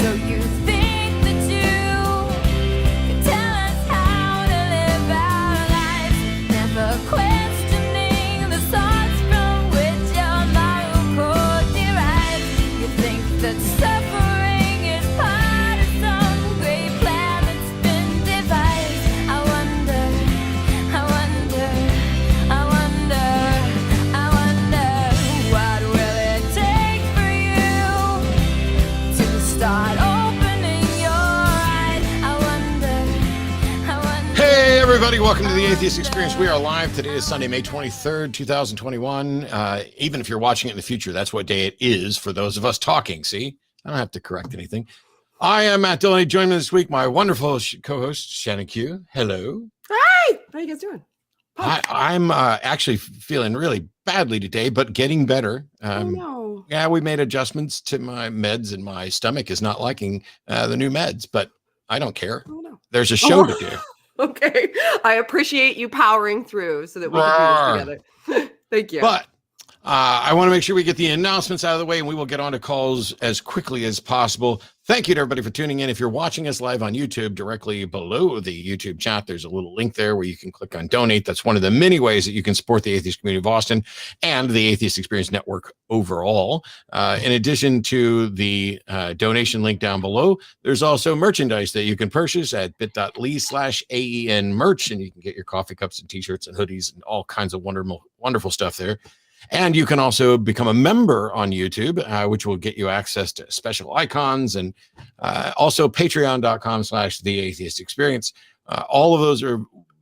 So you think that you can tell us how to live our lives, never questioning the source from which your moral code derives. You think that suffering is part of some great plan that's been devised. I wonder, what will it take for you to start opening your eyes? I wonder. Hey, everybody, welcome to the Atheist Experience. We are live. Today is Sunday, May 23rd, 2021. Even if you're watching it in the future, that's what day it is for those of us talking. See, I don't have to correct anything. I am Matt Dillahunty. Joining me this week, my wonderful co-host, ShannonQ. Hello. Hi, how you guys doing? I'm actually feeling really badly today, but getting better. Oh no. Yeah, we made adjustments to my meds, and my stomach is not liking the new meds, but I don't care. Oh no. There's a show to do. Okay. I appreciate you powering through so that we can do this together. Thank you. But I want to make sure we get the announcements out of the way, and we will get on to calls as quickly as possible. Thank you to everybody for tuning in. If you're watching us live on YouTube, directly below the YouTube chat, there's a little link there where you can click on donate. That's one of the many ways that you can support the atheist community of Austin and the Atheist Experience Network overall. In addition to the donation link down below, there's also merchandise that you can purchase at bit.ly/AEN merch, and you can get your coffee cups and t-shirts and hoodies and all kinds of wonderful stuff there. And you can also become a member on YouTube, which will get you access to special icons, and also patreon.com/the Atheist Experience. All of those are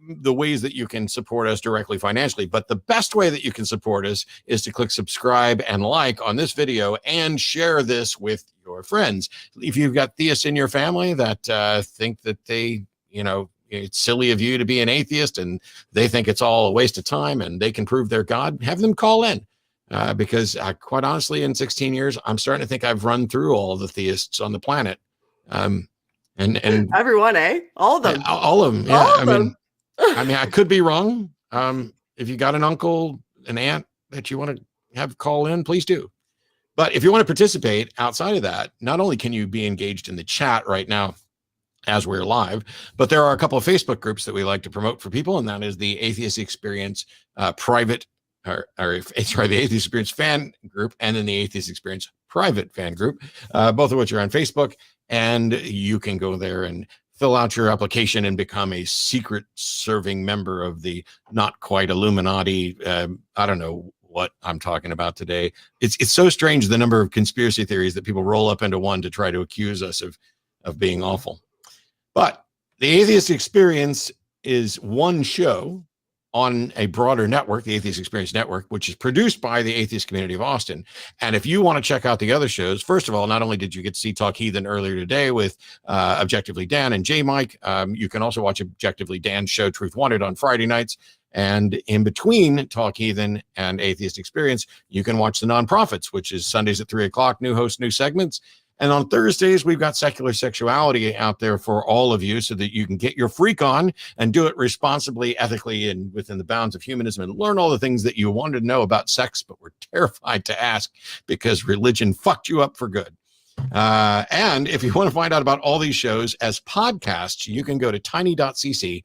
the ways that you can support us directly financially. But the best way that you can support us is to click subscribe and like on this video and share this with your friends. If you've got theists in your family that think that it's silly of you to be an atheist and they think it's all a waste of time and they can prove they're God, have them call in. Because quite honestly, in 16 years, I'm starting to think I've run through all the theists on the planet. And everyone, all of them. All of them. Yeah. All of them. I mean, I could be wrong. If you got an uncle, an aunt that you want to have call in, please do. But if you want to participate outside of that, not only can you be engaged in the chat right now as we're live, but there are a couple of Facebook groups that we like to promote for people, and that is the Atheist Experience private, or sorry, the Atheist Experience fan group, and then the Atheist Experience private fan group, both of which are on Facebook, and you can go there and fill out your application and become a secret serving member of the not quite Illuminati. I don't know what I'm talking about today. It's so strange, the number of conspiracy theories that people roll up into one to try to accuse us of being awful. But the Atheist Experience is one show on a broader network, the Atheist Experience Network, which is produced by the atheist community of Austin. And if you want to check out the other shows, first of all, not only did you get to see Talk Heathen earlier today with Objectively Dan and J Mike, you can also watch Objectively Dan's show Truth Wanted on Friday nights. And in between Talk Heathen and Atheist Experience, you can watch The Nonprofits, which is Sundays at 3:00, new hosts, new segments. And on Thursdays, we've got Secular Sexuality out there for all of you so that you can get your freak on and do it responsibly, ethically, and within the bounds of humanism, and learn all the things that you wanted to know about sex, but were terrified to ask because religion fucked you up for good. And if you want to find out about all these shows as podcasts, you can go to tiny.cc/AEN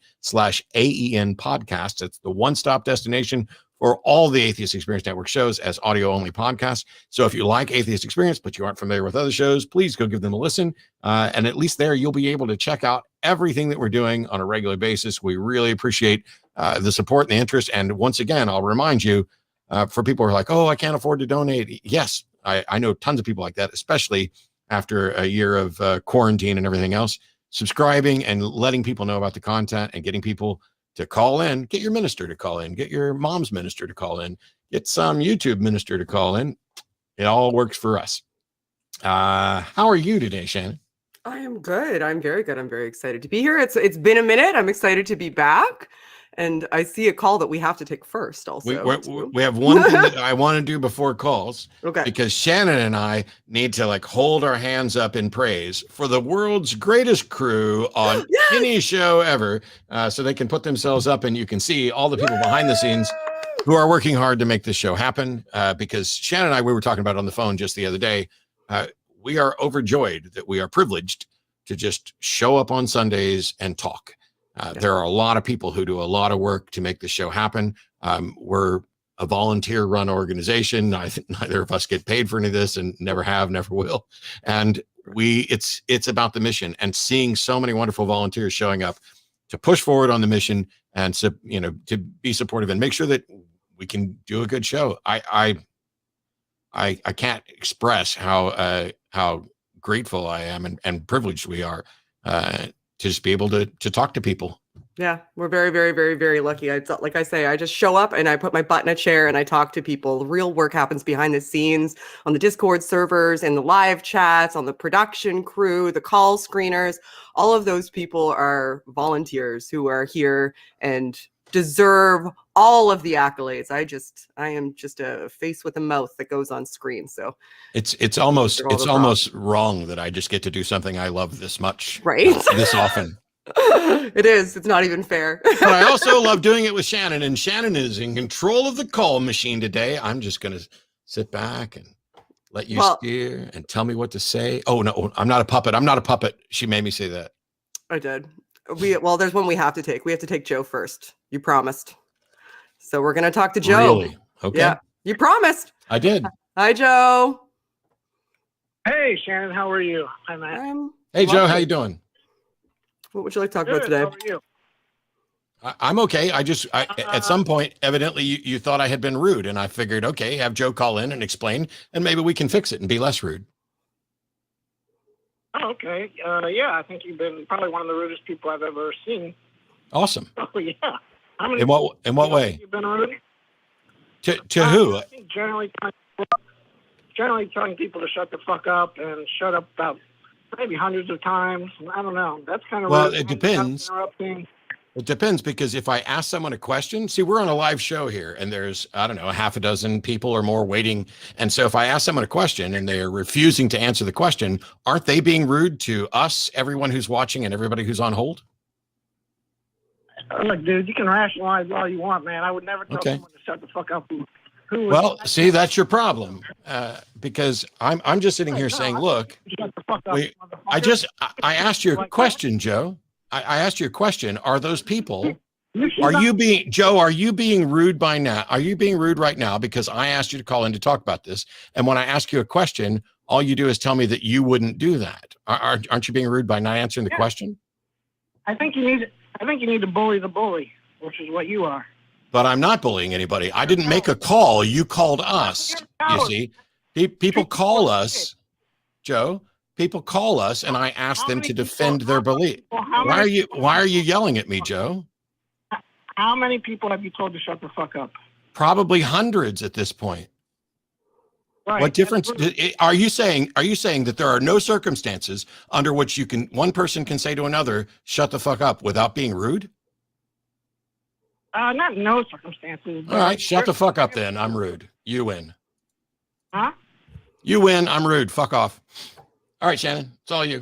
podcast. It's the one-stop destination for all the Atheist Experience Network shows as audio-only podcasts. So if you like Atheist Experience, but you aren't familiar with other shows, please go give them a listen. And at least there, you'll be able to check out everything that we're doing on a regular basis. We really appreciate the support and the interest. And once again, I'll remind you, for people who are like, oh, I can't afford to donate. Yes, I know tons of people like that, especially after a year of quarantine and everything else. Subscribing and letting people know about the content and getting people to call in, get your minister to call in, get your mom's minister to call in, get some YouTube minister to call in. It all works for us. How are you today, Shannon? I am good. I'm very good. I'm very excited to be here. It's been a minute. I'm excited to be back. And I see a call that we have to take first also. We have one thing that I want to do before calls. Okay. Because Shannon and I need to hold our hands up in praise for the world's greatest crew on any show ever. So they can put themselves up and you can see all the people behind the scenes who are working hard to make this show happen. Because Shannon and I, we were talking about it on the phone just the other day. we are overjoyed that we are privileged to just show up on Sundays and talk. There are a lot of people who do a lot of work to make the show happen. We're a volunteer-run organization. I think neither of us get paid for any of this, and never have, never will. And it's about the mission, and seeing so many wonderful volunteers showing up to push forward on the mission, and to be supportive and make sure that we can do a good show. I can't express how grateful I am and privileged we are to just be able to talk to people. Yeah, we're very, very, very, very lucky. Like I say, I just show up and I put my butt in a chair and I talk to people. The real work happens behind the scenes on the Discord servers and the live chats, on the production crew, the call screeners. All of those people are volunteers who are here and deserve all of the accolades. I am just a face with a mouth that goes on screen. So it's almost wrong that I just get to do something I love this much, right? This often. It is. It's not even fair. But I also love doing it with Shannon, and Shannon is in control of the call machine today. I'm just going to sit back and let you steer and tell me what to say. Oh, no, I'm not a puppet. I'm not a puppet. She made me say that. I did. There's one we have to take. We have to take Joe first. You promised. So we're going to talk to Joe. Really? Okay. Yeah, you promised. I did. Hi, Joe. Hey, Shannon. How are you? Hi, Matt. Hey, Joe. How you doing? What would you like to talk about Good. today? How are you? I'm okay. At some point, evidently, you thought I had been rude, and I figured, okay, have Joe call in and explain, and maybe we can fix it and be less rude. Oh, okay. Yeah, I think you've been probably one of the rudest people I've ever seen. Awesome. Oh, yeah. In what way? You've been rude? To who? I think generally telling people to shut the fuck up and shut up about maybe hundreds of times. I don't know. That's kind of Well, rude. it depends. It depends, because if I ask someone a question, see, we're on a live show here, and there's, I don't know, a half a dozen people or more waiting. And so if I ask someone a question and they're refusing to answer the question, aren't they being rude to us, everyone who's watching and everybody who's on hold? Look, dude, you can rationalize all you want, man. I would never tell someone to shut the fuck up. Well, see, that's your problem, because I'm just sitting here saying, look, shut the fuck up, I asked you a question, Joe. I asked you a question. Are those people, are you being rude by now? Are you being rude right now because I asked you to call in to talk about this? And when I ask you a question, all you do is tell me that you wouldn't do that. Aren't you being rude by not answering the question? I think you need to bully the bully, which is what you are. But I'm not bullying anybody. I didn't make a call. You called us. You see, people call us, Joe. People call us, and I ask them to defend their belief. Why are you yelling at me, Joe? How many people have you told to shut the fuck up? Probably hundreds at this point. Right. What difference are you saying? Are you saying that there are no circumstances under which one person can say to another, "Shut the fuck up," without being rude? Not no circumstances. All right, shut the fuck up then. I'm rude. You win. Huh? You win. I'm rude. Fuck off. All right, Shannon, it's all you.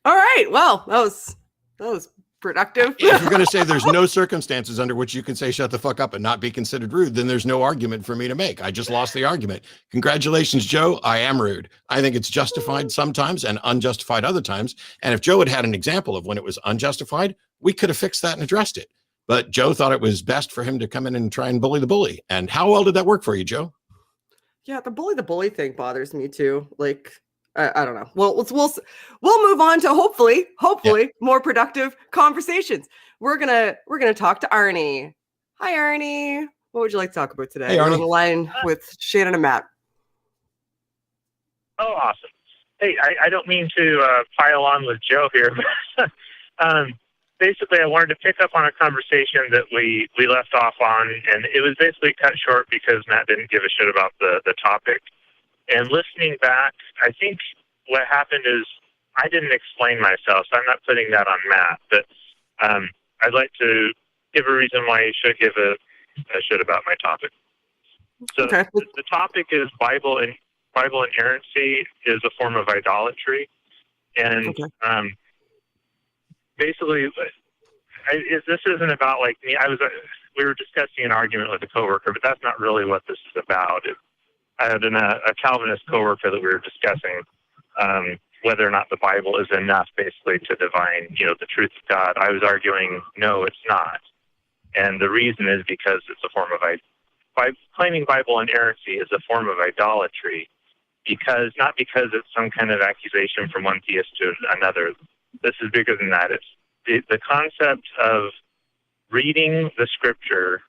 All right. Well, that was productive. If you're going to say there's no circumstances under which you can say shut the fuck up and not be considered rude, then there's no argument for me to make. I just lost the argument. Congratulations, Joe. I am rude. I think it's justified sometimes and unjustified other times. And if Joe had an example of when it was unjustified, we could have fixed that and addressed it. But Joe thought it was best for him to come in and try and bully the bully. And how well did that work for you, Joe? Yeah, the bully thing bothers me too. Like, I don't know. Well, we'll move on to hopefully more productive conversations. We're gonna talk to Arnie. Hi, Arnie. What would you like to talk about today? Hey, Arnie. You're on the line with Shannon and Matt. Oh, awesome. Hey, I don't mean to pile on with Joe here. Basically, I wanted to pick up on a conversation that we left off on, and it was basically cut short because Matt didn't give a shit about the topic. And listening back, I think what happened is I didn't explain myself, so I'm not putting that on Matt. But I'd like to give a reason why you should give a shit about my topic. So Okay. the topic is Bible inerrancy is a form of idolatry, and basically, this isn't about like me. We were discussing an argument with a coworker, but that's not really what this is about. I had a Calvinist coworker that we were discussing whether or not the Bible is enough basically to divine, the truth of God. I was arguing, no, it's not. And the reason is because it's a form of, by claiming Bible inerrancy is a form of idolatry, not because it's some kind of accusation from one theist to another. This is bigger than that. It's the concept of reading the scripture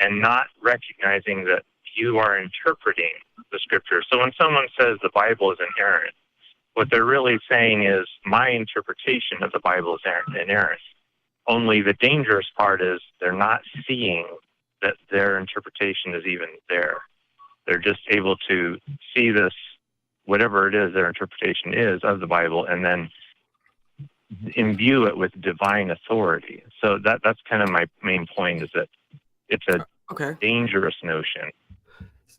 and not recognizing that you are interpreting the scripture. So when someone says the Bible is inerrant, what they're really saying is my interpretation of the Bible is inerrant. Only the dangerous part is they're not seeing that their interpretation is even there. They're just able to see this, whatever it is their interpretation is of the Bible, and then imbue it with divine authority. So that's kind of my main point, is that it's a dangerous notion.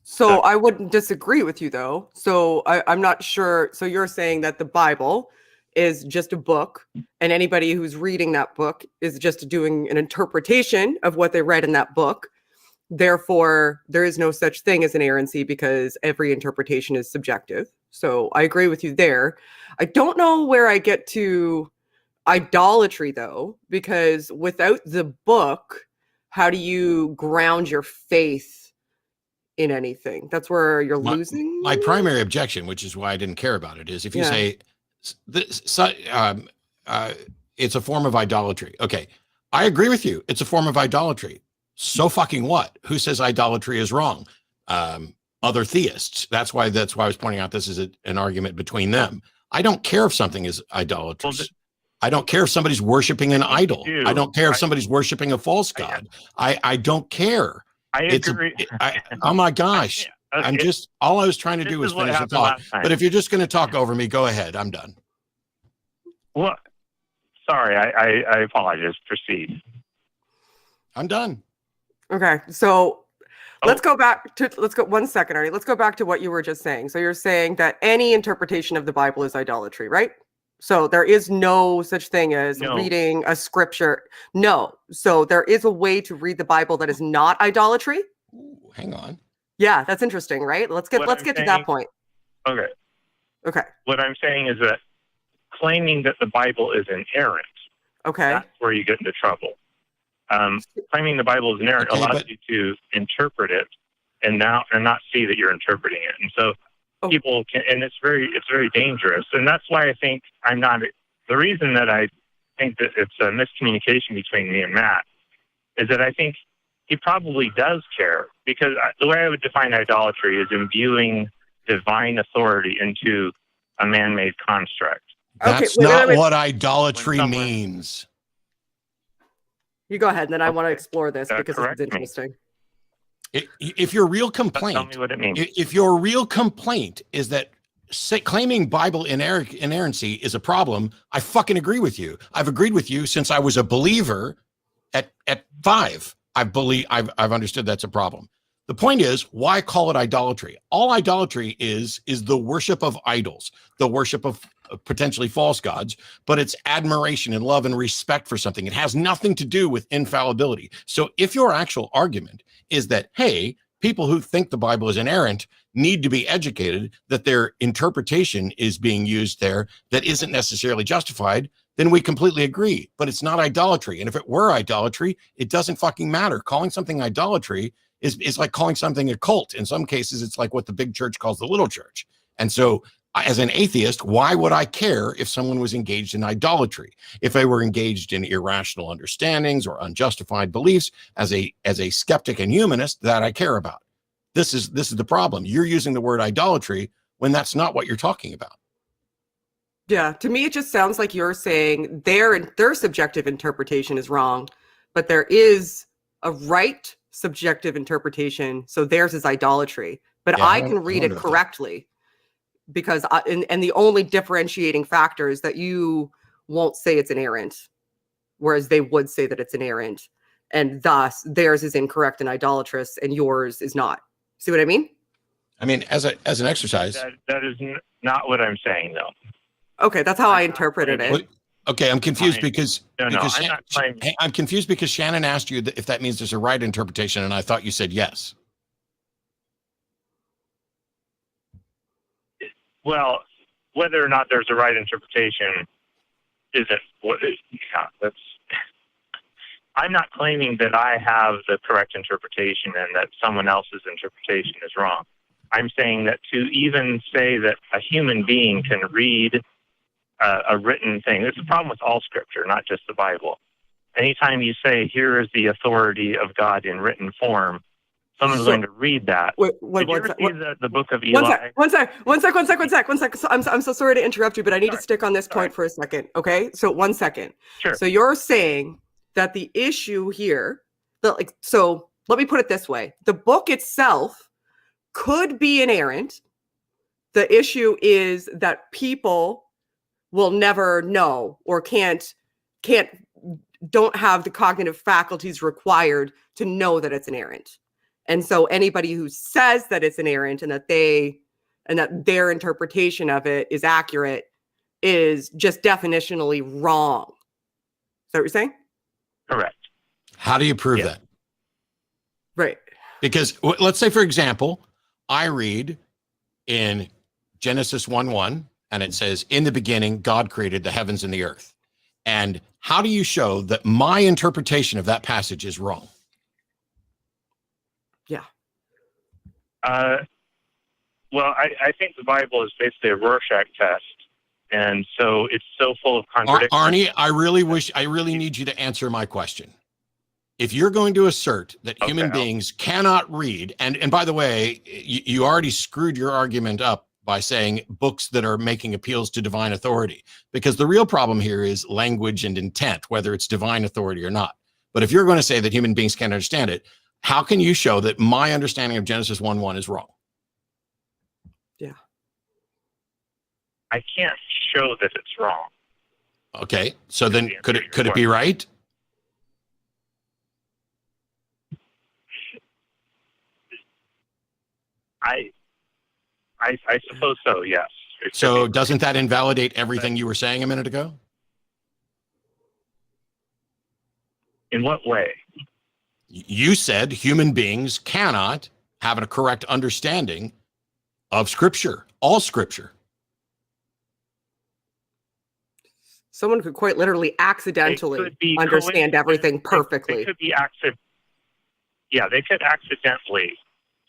So I wouldn't disagree with you, though. So I'm not sure. So you're saying that the Bible is just a book, and anybody who's reading that book is just doing an interpretation of what they read in that book. Therefore, there is no such thing as inerrancy because every interpretation is subjective. So I agree with you there. I don't know where I get to idolatry, though, because without the book, how do you ground your faith in anything? That's where you're losing. My primary objection, which is why I didn't care about it, is if you say it's a form of idolatry. Okay, I agree with you. It's a form of idolatry. So fucking what? Who says idolatry is wrong? Other theists. That's why I was pointing out this is an argument between them. I don't care if something is idolatrous. I don't care if somebody's worshiping an idol. I don't care if somebody's worshiping a false god. I don't care. I agree. Oh my gosh. Okay. All I was trying to do was finish the thought. But if you're just going to talk over me, go ahead. I'm done. Well, sorry. I apologize. Proceed. I'm done. Okay. So let's go 1 second, Arnie. Let's go back to what you were just saying. So you're saying that any interpretation of the Bible is idolatry, right? So there is no such thing as reading a scripture. No. So there is a way to read the Bible that is not idolatry. Ooh, hang on. Yeah, that's interesting, right? Let's get to that point. Okay. What I'm saying is that claiming that the Bible is inerrant, that's where you get into trouble. Claiming the Bible is inerrant allows you to interpret it and not see that you're interpreting it. And so people can, and it's very dangerous. And that's why I think the reason that I think that it's a miscommunication between me and Matt is that I think he probably does care, because the way I would define idolatry is imbuing divine authority into a man-made construct. That's not what idolatry means. You go ahead, and then I want to explore this because it's interesting. If your real complaint, tell me what it means. If your real complaint is that claiming Bible inerrancy is a problem, I fucking agree with you. I've agreed with you since I was a believer at 5. I've understood that's a problem. The point is, why call it idolatry? All idolatry is the worship of idols, the worship of potentially false gods, but it's admiration and love and respect for something. It has nothing to do with infallibility. So if your actual argument is that, hey, people who think the Bible is inerrant need to be educated, that their interpretation is being used there that isn't necessarily justified, then we completely agree. But it's not idolatry. And if it were idolatry, it doesn't fucking matter. Calling something idolatry is like calling something a cult. In some cases, it's like what the big church calls the little church. And so as an atheist, why would I care if someone was engaged in idolatry? If they were engaged in irrational understandings or unjustified beliefs, as a skeptic and humanist, that I care about. This is the problem. You're using the word idolatry when that's not what you're talking about. Yeah, to me, it just sounds like you're saying their subjective interpretation is wrong, but there is a right subjective interpretation. So theirs is idolatry, but I can read it correctly. Because and the only differentiating factor is that you won't say it's inerrant, whereas they would say that it's inerrant, and thus theirs is incorrect and idolatrous, and yours is not. See what I mean? I mean, as an exercise. That is not what I'm saying, though. Okay, that's how I interpreted it. Okay, I'm confused because I'm confused because Shannon asked you if that means there's a right interpretation, and I thought you said yes. Well, whether or not there's a right interpretation isn't what. Yeah, that's. I'm not claiming that I have the correct interpretation and that someone else's interpretation is wrong. I'm saying that to even say that a human being can read a written thing, there's a problem with all scripture, not just the Bible. Anytime you say, here is the authority of God in written form, someone's going to read that. Wait, Did you ever see the book of Eli? One sec. So I'm so sorry to interrupt you, but I need to stick on this point for a second. Okay, so 1 second. Sure. So you're saying that the issue here, so let me put it this way: the book itself could be inerrant. The issue is that people will never know or don't have the cognitive faculties required to know that it's inerrant. And so anybody who says that it's inerrant and that their interpretation of it is accurate is just definitionally wrong. Is that what you're saying? Correct. How do you prove that? Right. Because let's say, for example, I read in Genesis 1:1, and it says, in the beginning, God created the heavens and the earth. And how do you show that my interpretation of that passage is wrong? Yeah. Well, I think the Bible is basically a Rorschach test. And so it's so full of contradictions. Arnie, I really need you to answer my question. If you're going to assert that human beings cannot read, and by the way, you already screwed your argument up by saying books that are making appeals to divine authority, because the real problem here is language and intent, whether it's divine authority or not. But if you're going to say that human beings can't understand it, how can you show that my understanding of Genesis 1:1 is wrong? Yeah. I can't show that it's wrong. Okay, so then could it be right? I suppose so, yes. So doesn't that invalidate everything you were saying a minute ago? In what way? You said human beings cannot have a correct understanding of Scripture, all Scripture. Someone could quite literally accidentally understand everything perfectly. They could be they could accidentally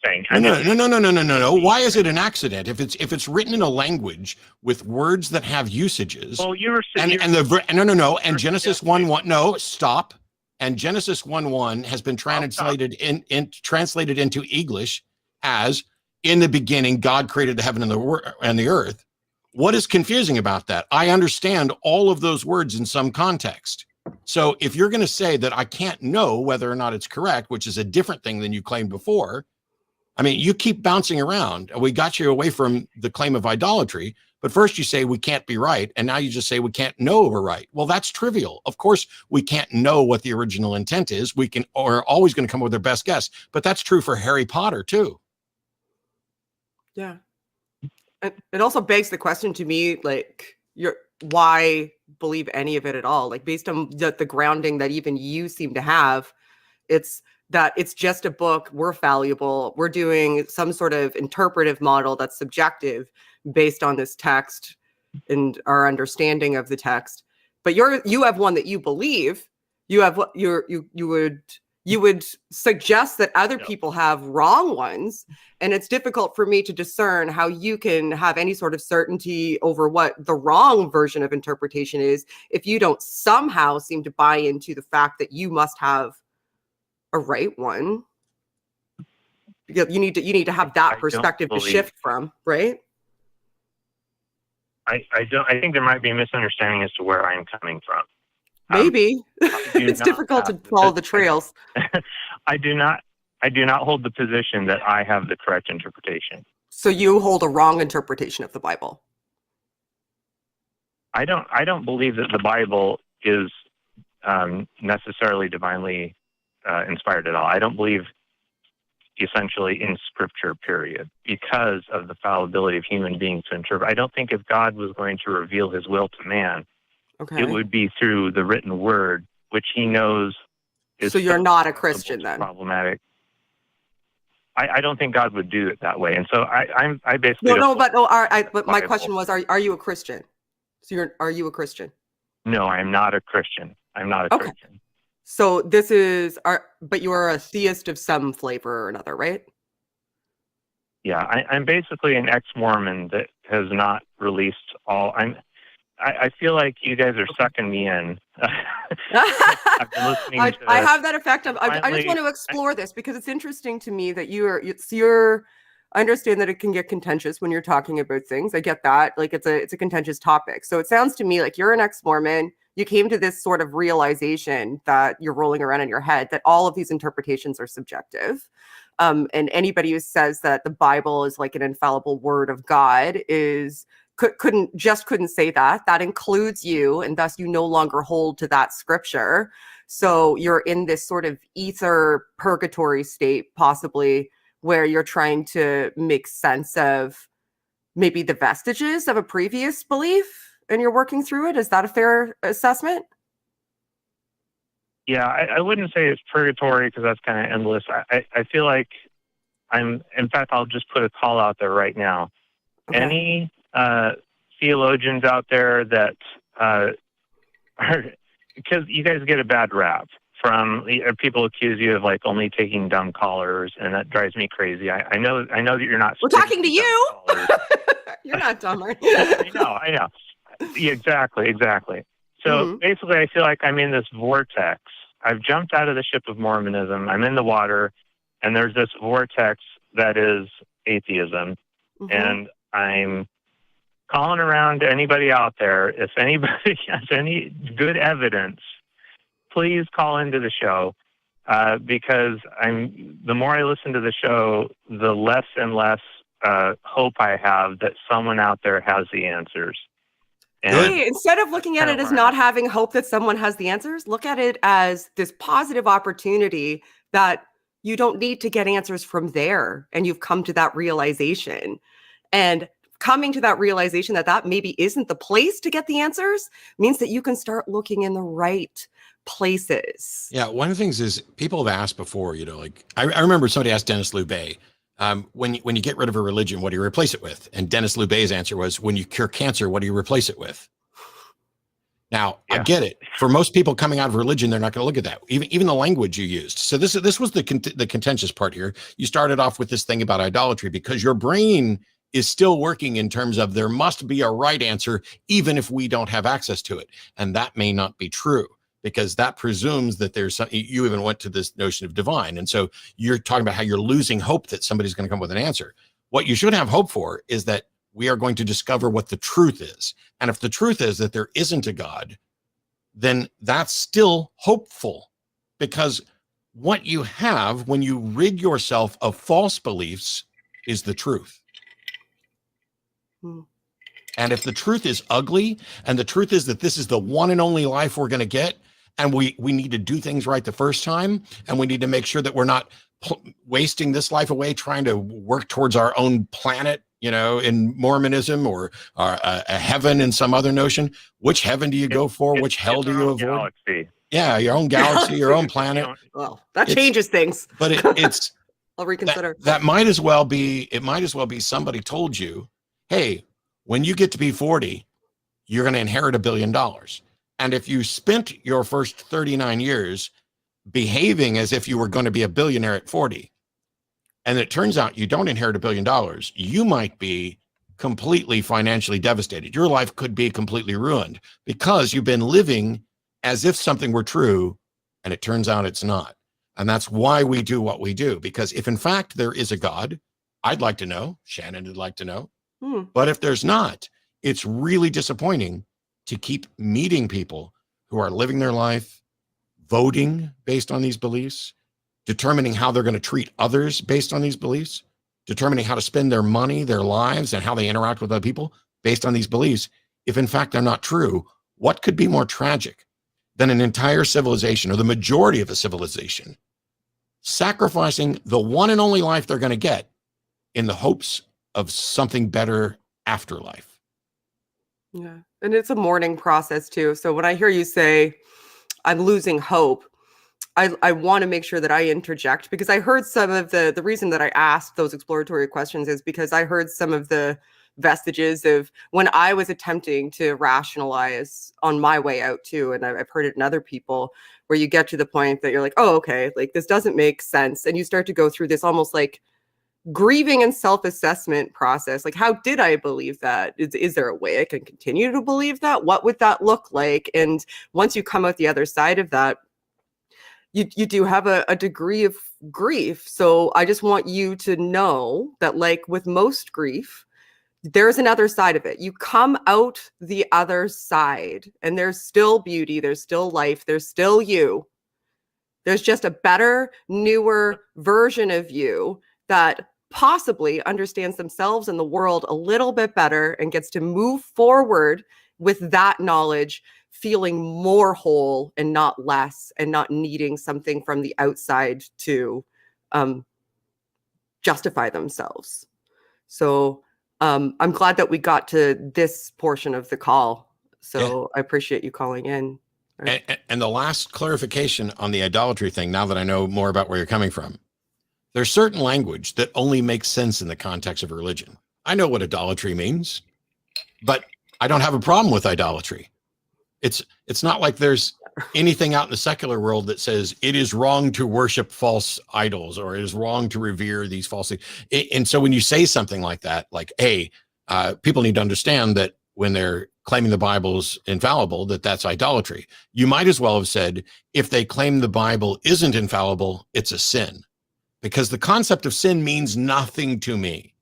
think. No. Why is it an accident? If it's written in a language with words that have usages. Well, and Genesis 1:1. No, stop. And Genesis 1:1 has been translated translated into English as, in the beginning, God created the heaven and the earth. What is confusing about that? I understand all of those words in some context. So if you're going to say that I can't know whether or not it's correct, which is a different thing than you claimed before, I mean, you keep bouncing around. We got you away from the claim of idolatry, but first you say we can't be right, and now you just say we can't know we're right. Well, that's trivial. Of course, we can't know what the original intent is. We're always going to come up with our best guess, but that's true for Harry Potter too. Yeah. It also begs the question to me, like, why believe any of it at all? Like, based on the grounding that even you seem to have, it's just a book. We're fallible. We're doing some sort of interpretive model that's subjective based on this text and our understanding of the text. But you have one that you believe. You have what you would suggest that other people have wrong ones. And it's difficult for me to discern how you can have any sort of certainty over what the wrong version of interpretation is if you don't somehow seem to buy into the fact that you must have a right one. You need to have that perspective to shift from, right? I think there might be a misunderstanding as to where I'm coming from. Maybe it's difficult to follow the trails. I do not hold the position that I have the correct interpretation. So you hold a wrong interpretation of the Bible. I don't believe that the Bible is necessarily divinely inspired at all. I don't believe essentially in Scripture, period, because of the fallibility of human beings to interpret. I don't think if God was going to reveal his will to man, it would be through the written word, which he knows is. So you're not a Christian then? Problematic. I don't think God would do it that way. And so I basically but my Bible. question was, are you a Christian? So are you a Christian? No, I'm not a Christian. I'm not a Okay. Christian. So but you are a theist of some flavor or another, right? Yeah, I'm basically an ex-Mormon that has not released all. I feel like you guys are sucking me in. I've been listening I to. have that effect. I just finally- want to explore this because it's interesting to me that you're. I understand that it can get contentious when you're talking about things. I get that. Like it's a contentious topic. So it sounds to me like you're an ex-Mormon. You came to this sort of realization that you're rolling around in your head that all of these interpretations are subjective. And anybody who says that the Bible is like an infallible word of God couldn't say that. That includes you, and thus you no longer hold to that scripture. So you're in this sort of ether purgatory state, possibly, where you're trying to make sense of maybe the vestiges of a previous belief, and you're working through it. Is that a fair assessment? Yeah, I wouldn't say it's purgatory because that's kind of endless. I feel like in fact, I'll just put a call out there right now. Okay. Any theologians out there that are, because you guys get a bad rap from people accuse you of like only taking dumb callers, and that drives me crazy. I know that you're not. We're talking to you. You're not dumb, are you? I know. Yeah, exactly. So basically, I feel like I'm in this vortex. I've jumped out of the ship of Mormonism. I'm in the water, and there's this vortex that is atheism, and I'm calling around to anybody out there. If anybody has any good evidence, please call into the show, because the more I listen to the show, the less and less hope I have that someone out there has the answers. And instead of looking at it as not having hope that someone has the answers, look at it as this positive opportunity that you don't need to get answers from there. And you've come to that realization. And coming to that realization that maybe isn't the place to get the answers means that you can start looking in the right places. Yeah, one of the things is people have asked before, like I remember somebody asked Dennis Lubay, when you get rid of a religion, what do you replace it with? And Dennis Lubay's answer was, when you cure cancer, what do you replace it with? Now, I get it. For most people coming out of religion, they're not going to look at that, even the language you used. So this was the contentious part here. You started off with this thing about idolatry because your brain is still working in terms of there must be a right answer, even if we don't have access to it. And that may not be true, because that presumes that there's some, you even went to this notion of divine. And so you're talking about how you're losing hope that somebody's going to come with an answer. What you should have hope for is that we are going to discover what the truth is. And if the truth is that there isn't a God, then that's still hopeful, because what you have when you rid yourself of false beliefs is the truth. And if the truth is ugly, and the truth is that this is the one and only life we're going to get, and we need to do things right the first time, and we need to make sure that we're not wasting this life away trying to work towards our own planet, in Mormonism, or a heaven in some other notion. Which heaven do you go for? Which hell do you avoid? Galaxy. Yeah, your own galaxy, your own planet. Well, that changes things. But it's I'll reconsider. That might as well be somebody told you, hey, when you get to be 40, you're going to inherit $1 billion. And if you spent your first 39 years behaving as if you were going to be a billionaire at 40, and it turns out you don't inherit $1 billion, you might be completely financially devastated. Your life could be completely ruined because you've been living as if something were true, and it turns out it's not. And that's why we do what we do. Because if in fact there is a God, I'd like to know, Shannon would like to know, but if there's not, it's really disappointing to keep meeting people who are living their life, voting based on these beliefs, determining how they're going to treat others based on these beliefs, determining how to spend their money, their lives, and how they interact with other people based on these beliefs. If in fact they're not true, what could be more tragic than an entire civilization, or the majority of a civilization, sacrificing the one and only life they're going to get in the hopes of something better afterlife? Yeah. And it's a mourning process too. So when I hear you say, I'm losing hope, I want to make sure that I interject, because I heard some of the reason that I asked those exploratory questions is because I heard some of the vestiges of when I was attempting to rationalize on my way out too. And I've heard it in other people, where you get to the point that you're like, oh, okay, like this doesn't make sense. And you start to go through this almost like grieving and self-assessment process. Like, how did I believe that? Is there a way I can continue to believe that? What would that look like? And once you come out the other side of that, you do have a degree of grief. So I just want you to know that, like with most grief, there's another side of it. You come out the other side and there's still beauty, there's still life, there's still you. There's just a better, newer version of you that possibly understands themselves and the world a little bit better and gets to move forward with that knowledge, feeling more whole and not less, and not needing something from the outside to justify themselves. So I'm glad that we got to this portion of the call. So I appreciate you calling in. And the last clarification on the idolatry thing, now that I know more about where you're coming from, there's certain language that only makes sense in the context of religion. I know what idolatry means, but I don't have a problem with idolatry. It's not like there's anything out in the secular world that says it is wrong to worship false idols, or it is wrong to revere these false things. And so when you say something like that, like, hey, people need to understand that when they're claiming the Bible's infallible, that's idolatry. You might as well have said, if they claim the Bible isn't infallible, it's a sin. Because the concept of sin means nothing to me,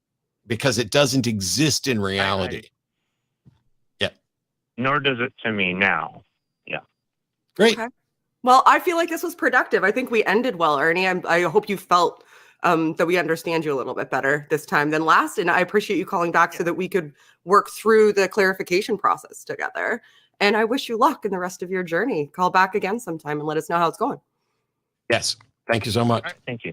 because it doesn't exist in reality. Nor does it to me now. Yeah. Great. Okay. Well, I feel like this was productive. I think we ended well, Arnie. I hope you felt that we understand you a little bit better this time than last. And I appreciate you calling back so that we could work through the clarification process together. And I wish you luck in the rest of your journey. Call back again sometime and let us know how it's going. Yes. Thank you so much. All right, thank you.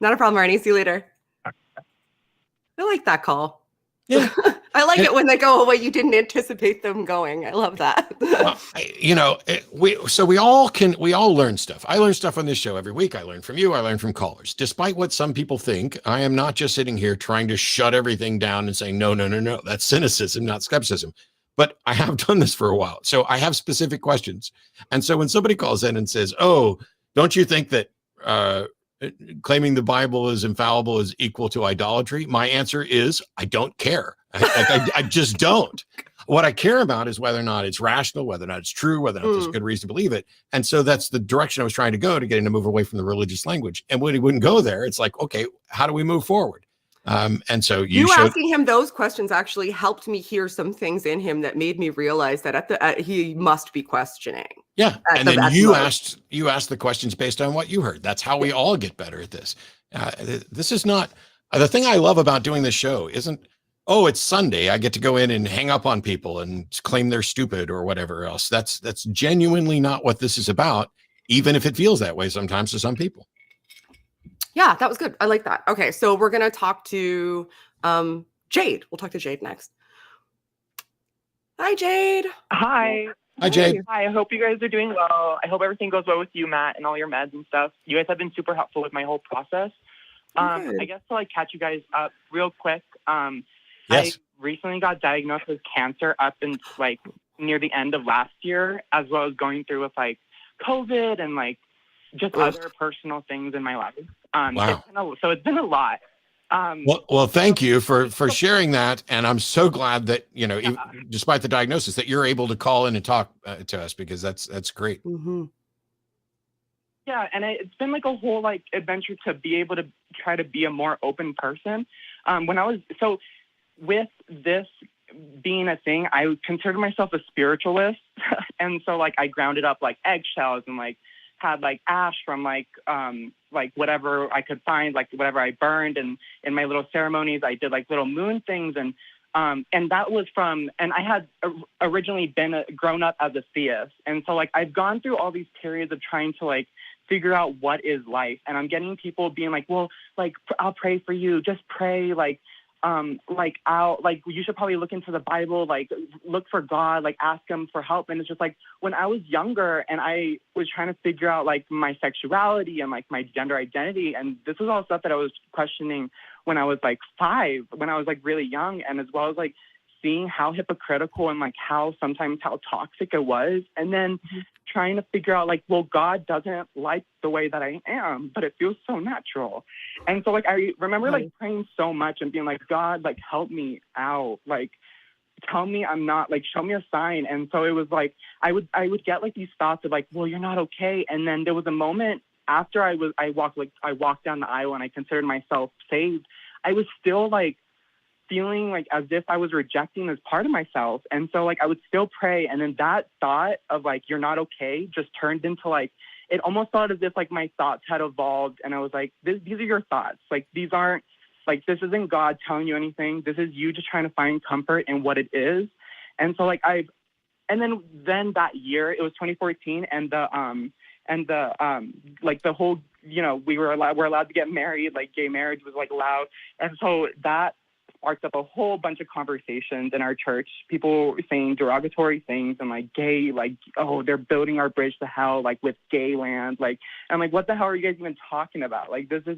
Not a problem, Arnie. See you later. I like that call. Yeah. I like it when they go away. You didn't anticipate them going. I love that. We all learn stuff. I learn stuff on this show every week. I learn from you. I learn from callers. Despite what some people think, I am not just sitting here trying to shut everything down and saying, no. That's cynicism, not skepticism. But I have done this for a while. So I have specific questions. And so when somebody calls in and says, oh, don't you think that claiming the Bible is infallible is equal to idolatry? My answer is, I don't care. I just don't. What I care about is whether or not it's rational, whether or not it's true, whether or not there's good reason to believe it. And so that's the direction I was trying to go, to getting to move away from the religious language. And when he wouldn't go there, it's like, okay, how do we move forward? And so you asking him those questions actually helped me hear some things in him that made me realize that he must be questioning. Yeah. And then you asked the questions based on what you heard. That's how we all get better at this. This is not the thing I love about doing this show isn't, oh, it's Sunday, I get to go in and hang up on people and claim they're stupid or whatever else. That's genuinely not what this is about, even if it feels that way sometimes to some people. Yeah, that was good. I like that. Okay, so we're going to talk to Jade. We'll talk to Jade next. Hi, Jade. Hi. Hi, Jade. Hi, I hope you guys are doing well. I hope everything goes well with you, Matt, and all your meds and stuff. You guys have been super helpful with my whole process. I guess to catch you guys up real quick, yes. I recently got diagnosed with cancer up in near the end of last year, as well as going through with COVID and just other personal things in my life. Wow. It's been a lot. Well, thank you for sharing that. And I'm so glad that, even, despite the diagnosis, that you're able to call in and talk to us, because that's great. Mm-hmm. Yeah. And it's been a whole adventure to be able to try to be a more open person. With this being a thing, I consider myself a spiritualist. And so I grounded up eggshells and had ash from whatever I could find, whatever I burned, and in my little ceremonies I did little moon things, and that was and I had originally grown up as a theist, and so I've gone through all these periods of trying to figure out what is life, and I'm getting people being well, I'll pray for you, just pray, like, you should probably look into the Bible, like, look for God, like, ask him for help. And it's just like, when I was younger and I was trying to figure out, like, my sexuality and, like, my gender identity, and this was all stuff that I was questioning when I was, like, 5, when I was, like, really young, and as well as, like, seeing how hypocritical and, like, how toxic it was, and then trying to figure out, like, well, God doesn't like the way that I am, but it feels so natural. And so, like, I remember, like, praying so much and being like, God, like, help me out, like, tell me I'm not, like, show me a sign. And so it was like, I would get, like, these thoughts of, like, well, you're not okay. And then there was a moment after I walked down the aisle and I considered myself saved, I was still, like, feeling like as if I was rejecting this part of myself. And so, like, I would still pray. And then that thought of, like, you're not okay just turned into, like, it almost felt as if, like, my thoughts had evolved. And I was like, these are your thoughts. Like, these aren't, like, this isn't God telling you anything. This is you just trying to find comfort in what it is. And so, like, and then that year, it was 2014, and like, the whole, you know, we're allowed to get married, like, gay marriage was, like, allowed. And so that sparked up a whole bunch of conversations in our church, people saying derogatory things and, like, gay, like, oh, they're building our bridge to hell, like, with gay land. Like, I'm like, what the hell are you guys even talking about? Like, this is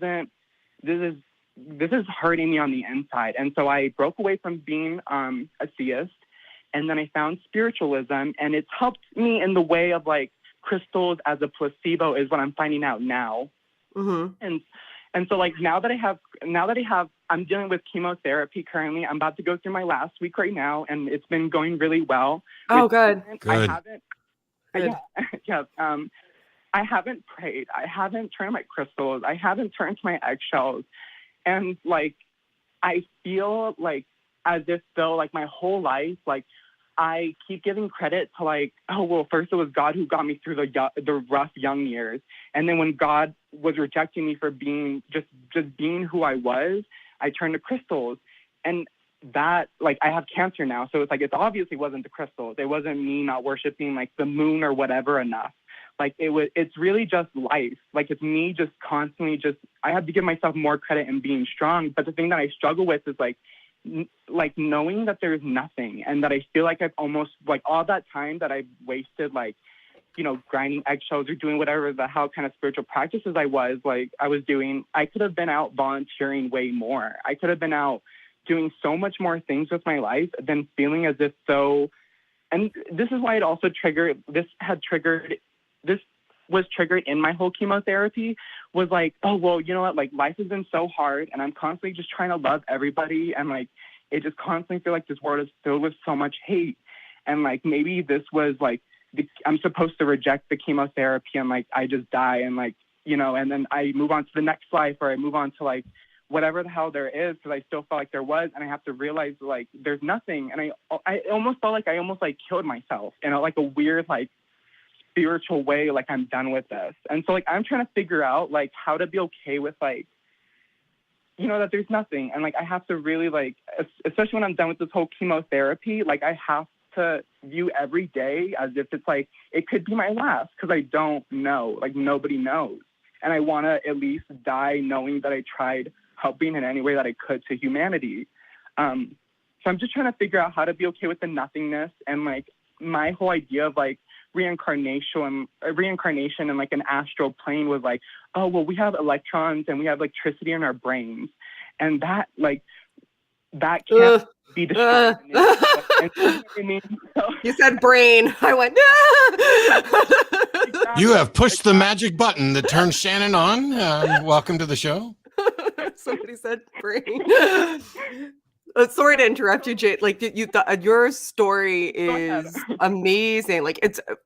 hurting me on the inside. And so I broke away from being a theist, and then I found spiritualism, and it's helped me in the way of, like, crystals as a placebo is what I'm finding out now. And so, like, now that I have, I'm dealing with chemotherapy currently. I'm about to go through my last week right now, and it's been going really well. Oh, good. Good. I haven't prayed. I haven't turned my crystals. I haven't turned to my eggshells. And, like, I feel like as if though, like, my whole life, like, I keep giving credit to, like, oh, well, first it was God who got me through the rough young years. And then when God was rejecting me for being just being who I was, I turned to crystals. And that, like, I have cancer now. So it's like, it obviously wasn't the crystals. It wasn't me not worshiping, like, the moon or whatever enough. Like, it's really just life. Like, it's me just constantly I have to give myself more credit in being strong. But the thing that I struggle with is, like knowing that there's nothing, and that I feel like I've almost, like, all that time that I've wasted, like, you know, grinding eggshells or doing whatever the hell kind of spiritual practices I was doing, I could have been out volunteering way more. I could have been out doing so much more things with my life than feeling as if though, and this is why it also was triggered in my whole chemotherapy, was like, oh, well, you know what, like, life has been so hard, and I'm constantly just trying to love everybody, and, like, it just constantly feel like this world is filled with so much hate, and, like, maybe this was, like, I'm supposed to reject the chemotherapy, and, like, I just die, and, like, you know, and then I move on to the next life, or I move on to, like, whatever the hell there is, because I still felt like there was, and I have to realize, like, there's nothing, and I almost felt like I almost, like, killed myself in a, like, a weird, like, spiritual way, like, I'm done with this. And so, like, I'm trying to figure out, like, how to be okay with, like, you know, that there's nothing. And, like, I have to really, like, especially when I'm done with this whole chemotherapy, like, I have to view every day as if it's, like, it could be my last, because I don't know. Like, nobody knows. And I want to at least die knowing that I tried helping in any way that I could to humanity. So I'm just trying to figure out how to be okay with the nothingness, and, like, my whole idea of, like, reincarnation and, like, an astral plane was like, oh, well, we have electrons and we have electricity in our brains, and that, like, that can't be destroyed. You said brain. I went, Exactly. You have pushed the magic button that turns Shannon on. Welcome to the show. Somebody said brain. Sorry to interrupt you, Jade. Like, your story is amazing. Like,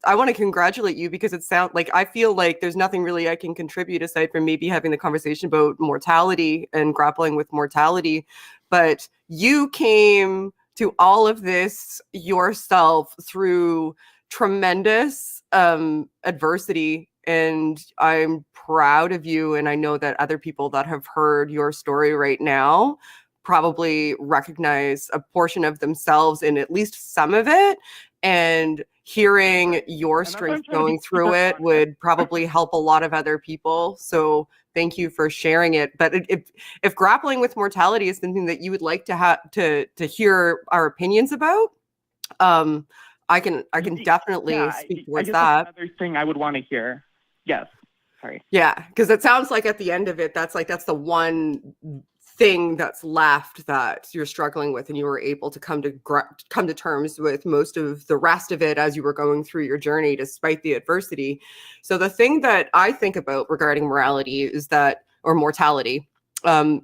I want to congratulate you, because it sounds like, I feel like there's nothing really I can contribute aside from maybe having the conversation about mortality and grappling with mortality. But you came to all of this yourself through tremendous adversity, and I'm proud of you. And I know that other people that have heard your story right now probably recognize a portion of themselves in at least some of it. And hearing your And that's why I'm strength trying to be going through super it honest. would probably help a lot of other people. So thank you for sharing it. But if grappling with mortality is something that you would like to have to hear our opinions about, I can definitely Yeah, speak I towards guess that. that's another thing I would want to hear. Yes. Sorry. Yeah, because it sounds like at the end of it, that's the one thing that's left that you're struggling with, and you were able to come to terms with most of the rest of it as you were going through your journey, despite the adversity. So the thing that I think about regarding morality is that, or mortality,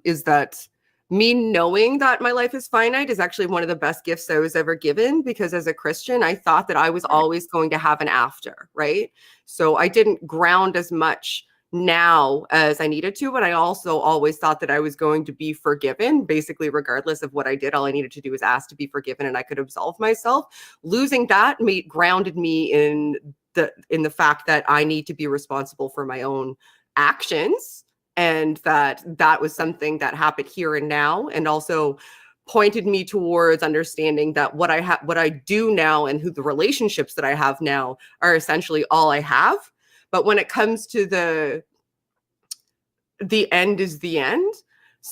is that me knowing that my life is finite is actually one of the best gifts I was ever given, because as a Christian, I thought that I was always going to have an after, right? So I didn't ground as much now as I needed to, but I also always thought that I was going to be forgiven, basically regardless of what I did. All I needed to do was ask to be forgiven, and I could absolve myself. Losing that grounded me in the fact that I need to be responsible for my own actions, and that was something that happened here and now, and also pointed me towards understanding that what I do now and who the relationships that I have now are essentially all I have. But when it comes to the end is the end,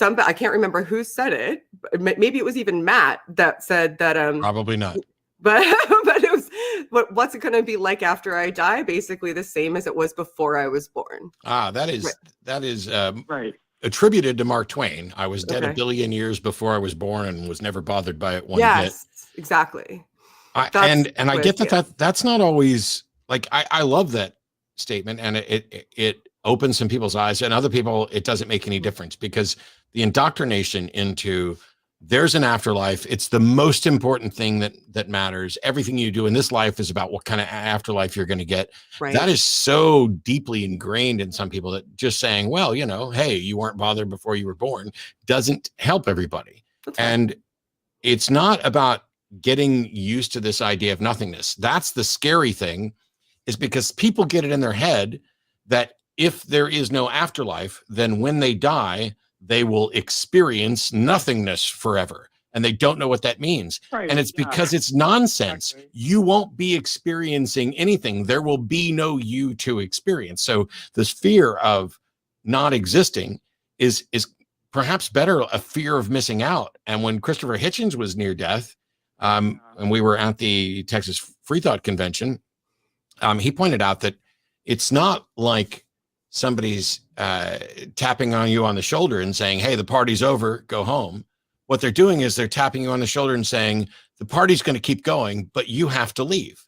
I can't remember who said it, but maybe it was even Matt that said that Probably not. but it was, what's it going to be like after I die? Basically the same as it was before I was born. That is Right. that is Right. attributed to Mark Twain. I was dead Okay. a billion years before I was born and was never bothered by it one bit. Yes, exactly. And I get yeah. that's not always like, I love that statement, and it opens some people's eyes, and other people it doesn't make any difference, because the indoctrination into there's an afterlife, it's the most important thing that matters. Everything you do in this life is about what kind of afterlife you're going to get. Right. That is so deeply ingrained in some people that just saying, well, hey, you weren't bothered before you were born, doesn't help everybody. That's right. And it's not about getting used to this idea of nothingness. That's the scary thing, is because people get it in their head that if there is no afterlife, then when they die, they will experience nothingness forever. And they don't know what that means. Right. And it's because it's nonsense. Exactly. You won't be experiencing anything. There will be no you to experience. So this fear of not existing is perhaps better a fear of missing out. And when Christopher Hitchens was near death, and we were at the Texas Free Thought Convention, he pointed out that it's not like somebody's tapping on you on the shoulder and saying, hey, the party's over, go home. What they're doing is they're tapping you on the shoulder and saying, the party's going to keep going, but you have to leave.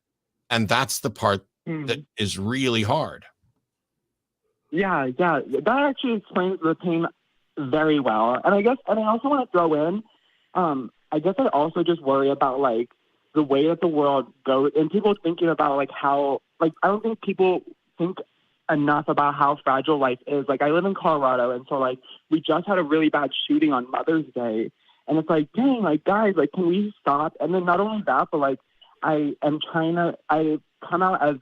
And that's the part that is really hard. Yeah. That actually explains the pain very well. And I also want to throw in, I guess I also just worry about like the way that the world goes, and people thinking about like how, like, I don't think people think enough about how fragile life is. Like, I live in Colorado, and so like we just had a really bad shooting on Mother's Day, and it's like, dang, like guys, like, can we stop? And then not only that, but like I come out as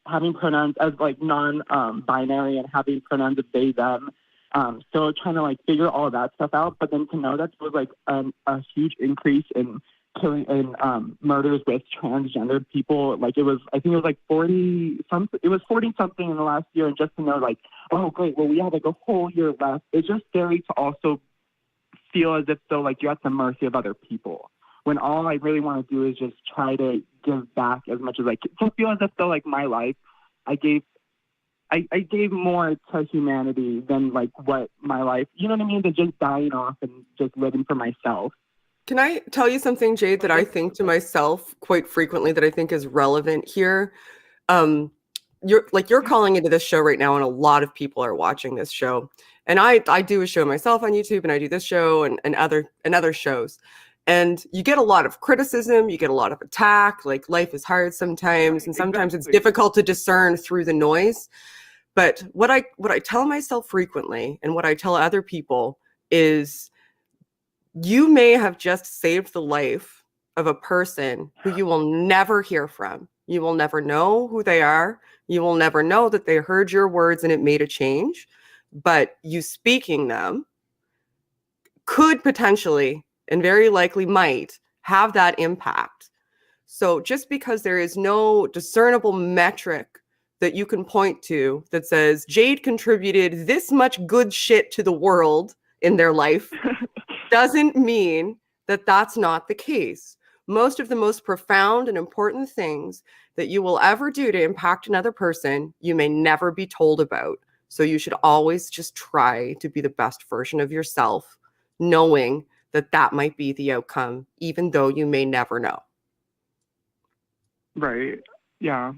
having pronouns as like non-binary and having pronouns of they them. Still trying to like figure all that stuff out, but then to know that there was like a huge increase in killing and murders with transgendered people, like I think it was like 40 something in the last year, and just to know like, oh great, well we have like a whole year left. It's just scary to also feel as if though like you're at the mercy of other people, when all I really want to do is just try to give back as much as I can. To feel as if though like my life, I gave more to humanity than like what my life, you know what I mean, than just dying off and just living for myself. Can I tell you something, Jade, that I think to myself quite frequently that I think is relevant here? You're calling into this show right now, and a lot of people are watching this show. And I do a show myself on YouTube, and I do this show and other shows. And you get a lot of criticism, you get a lot of attack, like life is hard sometimes, and sometimes it's difficult to discern through the noise. But what I tell myself frequently, and what I tell other people, is you may have just saved the life of a person who you will never hear from. You will never know who they are. You will never know that they heard your words and it made a change. But you speaking them could potentially, and very likely might, have that impact. So just because there is no discernible metric that you can point to that says Jade contributed this much good shit to the world in their life doesn't mean that that's not the case. Most of the most profound and important things that you will ever do to impact another person, you may never be told about. So you should always just try to be the best version of yourself, knowing that that might be the outcome, even though you may never know. Right. Yeah.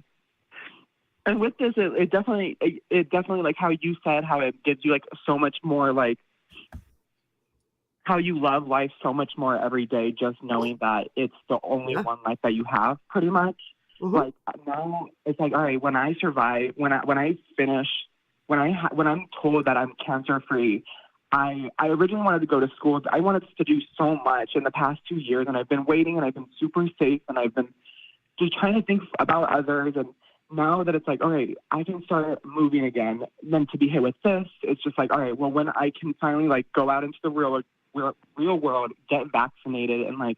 And with this, it definitely like how you said, how it gives you like so much more, like how you love life so much more every day, just knowing that it's the only one life that you have, pretty much. Mm-hmm. Like now, it's like, all right, when I survive, when I finish, when I'm told that I'm cancer free, I originally wanted to go to school. I wanted to do so much in the past 2 years, and I've been waiting, and I've been super safe, and I've been just trying to think about others. And now that it's like, all right, I can start moving again, then to be hit with this, it's just like, all right, well, when I can finally like go out into the real world, get vaccinated, and like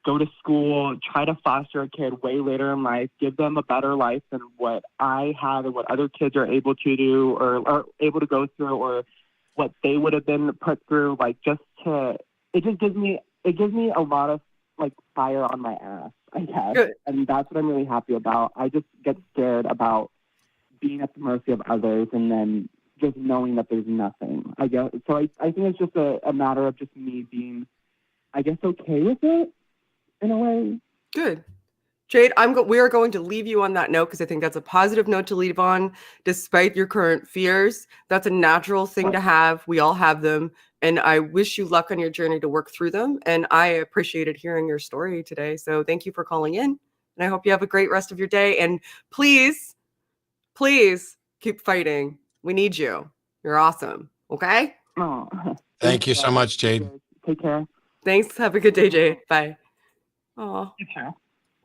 go to school, try to foster a kid way later in life, give them a better life than what I had and what other kids are able to do or able to go through, or what they would have been put through. Like, it gives me a lot of like fire on my ass, I guess. Good. And that's what I'm really happy about. I just get scared about being at the mercy of others and then just knowing that there's nothing, I guess. So I think it's just a matter of just me being, I guess, okay with it in a way. Good. Jade, we are going to leave you on that note because I think that's a positive note to leave on, despite your current fears. That's a natural thing to have. We all have them. And I wish you luck on your journey to work through them. And I appreciated hearing your story today. So thank you for calling in. And I hope you have a great rest of your day. And please, please keep fighting. We need you. You're awesome. Okay? Oh, Thank you so much, Jade. Take care. Thanks. Have a good day, Jade. Bye. Oh, You too.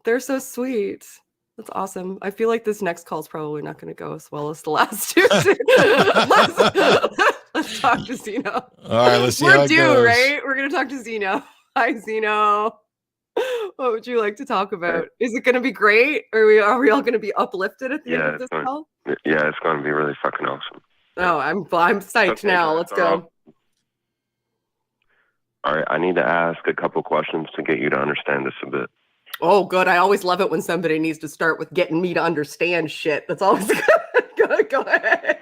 they're so sweet. That's awesome. I feel like this next call is probably not going to go as well as the last two. Let's talk to Xeno. All right, let's see We're how it due, goes. right? We're going to talk to Xeno. Hi, Xeno. What would you like to talk about? Is it going to be great? Or are we all going to be uplifted at the end of this call? Yeah, it's going to be really fucking awesome. Oh, I'm psyched Okay, now. Let's go. All right, I need to ask a couple questions to get you to understand this a bit. Oh, good. I always love it when somebody needs to start with getting me to understand shit. That's always good. Go ahead.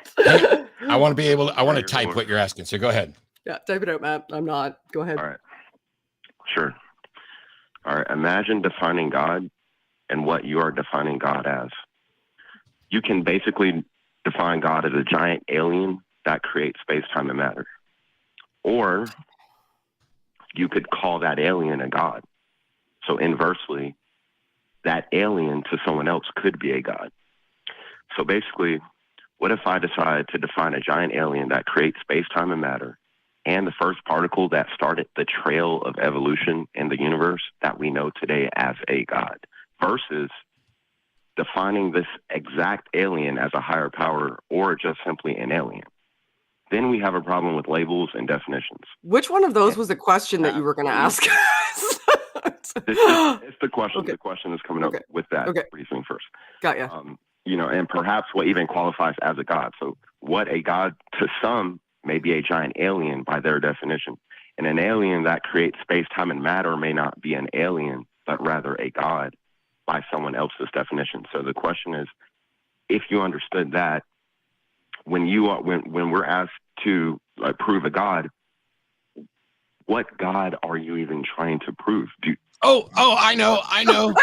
I want to type what you're asking. So go ahead. Yeah, type it out, Matt. I'm not. Go ahead. All right. Sure. All right. Imagine defining God and what you are defining God as. You can basically define God as a giant alien that creates space, time, and matter. Or you could call that alien a God. So inversely, that alien to someone else could be a God. So basically, what if I decide to define a giant alien that creates space, time, and matter, and the first particle that started the trail of evolution in the universe that we know today as a God, versus defining this exact alien as a higher power or just simply an alien? Then we have a problem with labels and definitions. Which one of those was a question that you were going to ask? It's the question. Okay. The question is coming up with that reasoning first. Got ya. And perhaps what even qualifies as a God. So what a God to some may be a giant alien by their definition. And an alien that creates space, time, and matter may not be an alien, but rather a God by someone else's definition. So the question is, if you understood that, when we're asked to prove a God, what God are you even trying to prove? I know. I know.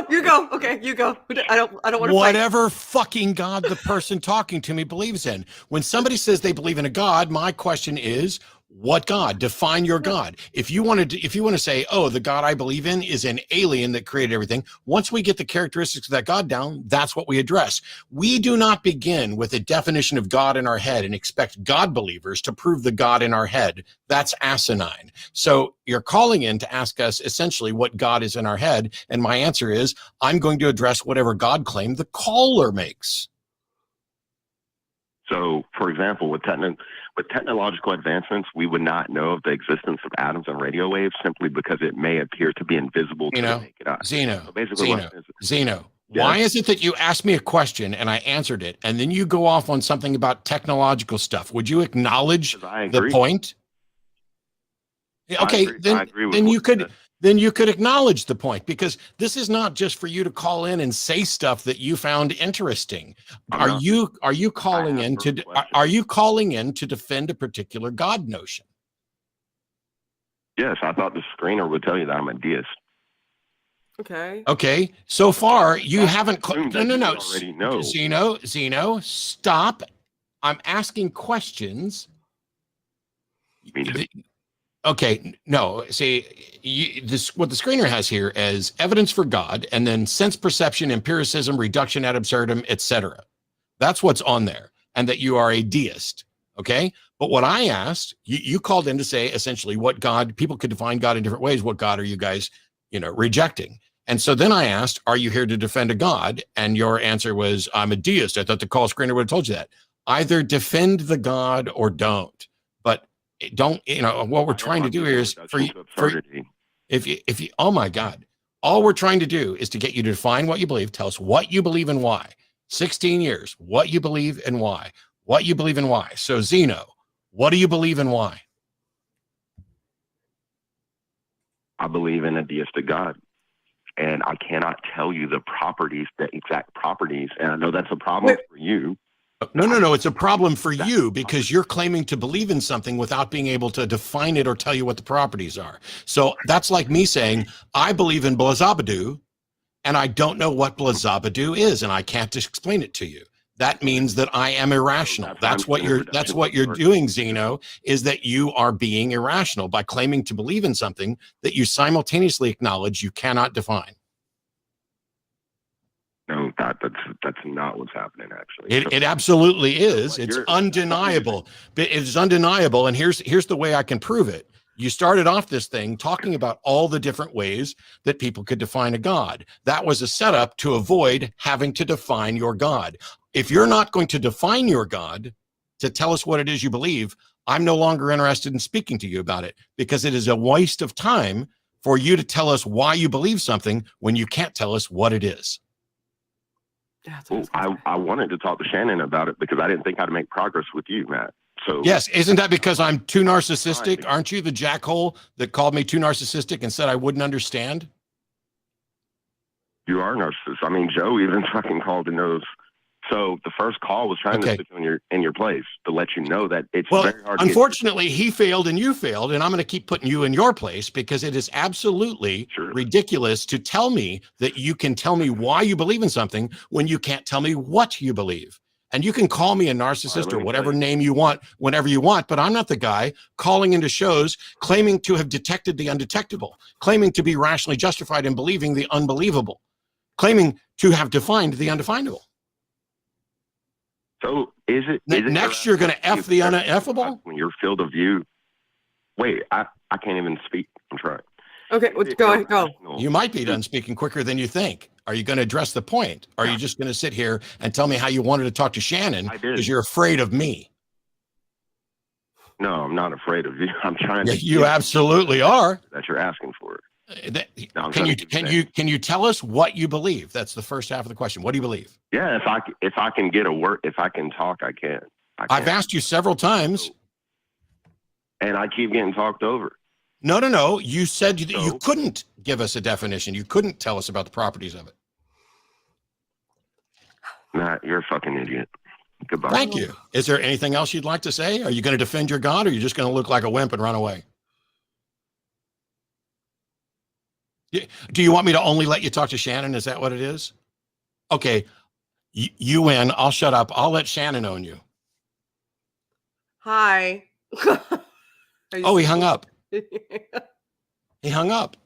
You go. Okay, you go. I don't want to. Whatever fucking God the person talking to me believes in. When somebody says they believe in a God, my question is, what God? Define your God. If you want to say, oh, the God I believe in is an alien that created everything, once we get the characteristics of that God down, that's what we address. We do not begin with a definition of God in our head and expect God believers to prove the God in our head. That's asinine. So you're calling in to ask us essentially what God is in our head. And my answer is, I'm going to address whatever God claim the caller makes. So, for example, with technological advancements, we would not know of the existence of atoms and radio waves simply because it may appear to be invisible to the naked eye. Xeno, So basically, Xeno. Yes. Why is it that you asked me a question and I answered it, and then you go off on something about technological stuff? Would you acknowledge the point? Okay, then you could acknowledge the point, because this is not just for you to call in and say stuff that you found interesting. Are you calling in to defend a particular God notion? Yes, I thought the screener would tell you that I'm a deist. Okay. So far you haven't. No. Already know. Xeno, stop. I'm asking questions. Me too. Okay, no. See, what the screener has here is evidence for God, and then sense perception, empiricism, reduction ad absurdum, etc. That's what's on there, and that you are a deist. Okay, but what I asked, you called in to say essentially what God, people could define God in different ways. What God are you guys, rejecting? And so then I asked, are you here to defend a God? And your answer was, I'm a deist. I thought the call screener would have told you that. Either defend the God or don't. But don't, what we're trying to do here is if you, oh my God, all we're trying to do is to get you to define what you believe. Tell us what you believe and why. 16 years, what you believe and why. What you believe and why. So Xeno, what do you believe and why? I believe in a deistic God, and I cannot tell you the exact properties. And I know that's a problem for you. No. It's a problem for you because you're claiming to believe in something without being able to define it or tell you what the properties are. So that's like me saying, I believe in Blazabadoo, and I don't know what Blazabadoo is, and I can't explain it to you. That means that I am irrational. That's what you're doing, Xeno, is that you are being irrational by claiming to believe in something that you simultaneously acknowledge you cannot define. No, that's not what's happening, actually. It absolutely is. It's undeniable. It's undeniable. And here's the way I can prove it. You started off this thing talking about all the different ways that people could define a God. That was a setup to avoid having to define your God. If you're not going to define your God to tell us what it is you believe, I'm no longer interested in speaking to you about it, because it is a waste of time for you to tell us why you believe something when you can't tell us what it is. Well, I wanted to talk to Shannon about it because I didn't think I'd make progress with you, Matt. So yes, isn't that because I'm too narcissistic? Aren't you the jackhole that called me too narcissistic and said I wouldn't understand? You are narcissist. I mean, Joe even fucking called and knows. So the first call was trying to put you in your place to let you know that it's very hard. Unfortunately, he failed and you failed, and I'm going to keep putting you in your place because it is absolutely ridiculous to tell me that you can tell me why you believe in something when you can't tell me what you believe. And you can call me a narcissist or whatever name you want, whenever you want, but I'm not the guy calling into shows claiming to have detected the undetectable, claiming to be rationally justified in believing the unbelievable, claiming to have defined the undefinable. So is it next you're going to F the unineffable? When your field of view, wait, I can't even speak. I'm trying. Okay, go. You might be done speaking quicker than you think. Are you going to address the point? Or are you just going to sit here and tell me how you wanted to talk to Shannon because you're afraid of me? No, I'm not afraid of you. I'm trying to. You absolutely are. That you're asking for it. Can you tell us what you believe? That's the first half of the question. What do you believe? Yeah, if I can get a word, if I can talk, I can. I've asked you several times, and I keep getting talked over. No. You said that you couldn't give us a definition. You couldn't tell us about the properties of it. Matt, you're a fucking idiot. Goodbye. Thank you. Is there anything else you'd like to say? Are you going to defend your God, or are you just going to look like a wimp and run away? Do you want me to only let you talk to Shannon? Is that what it is? Okay. You win. I'll shut up. I'll let Shannon own you. Hi. Oh, he hung up. He hung up.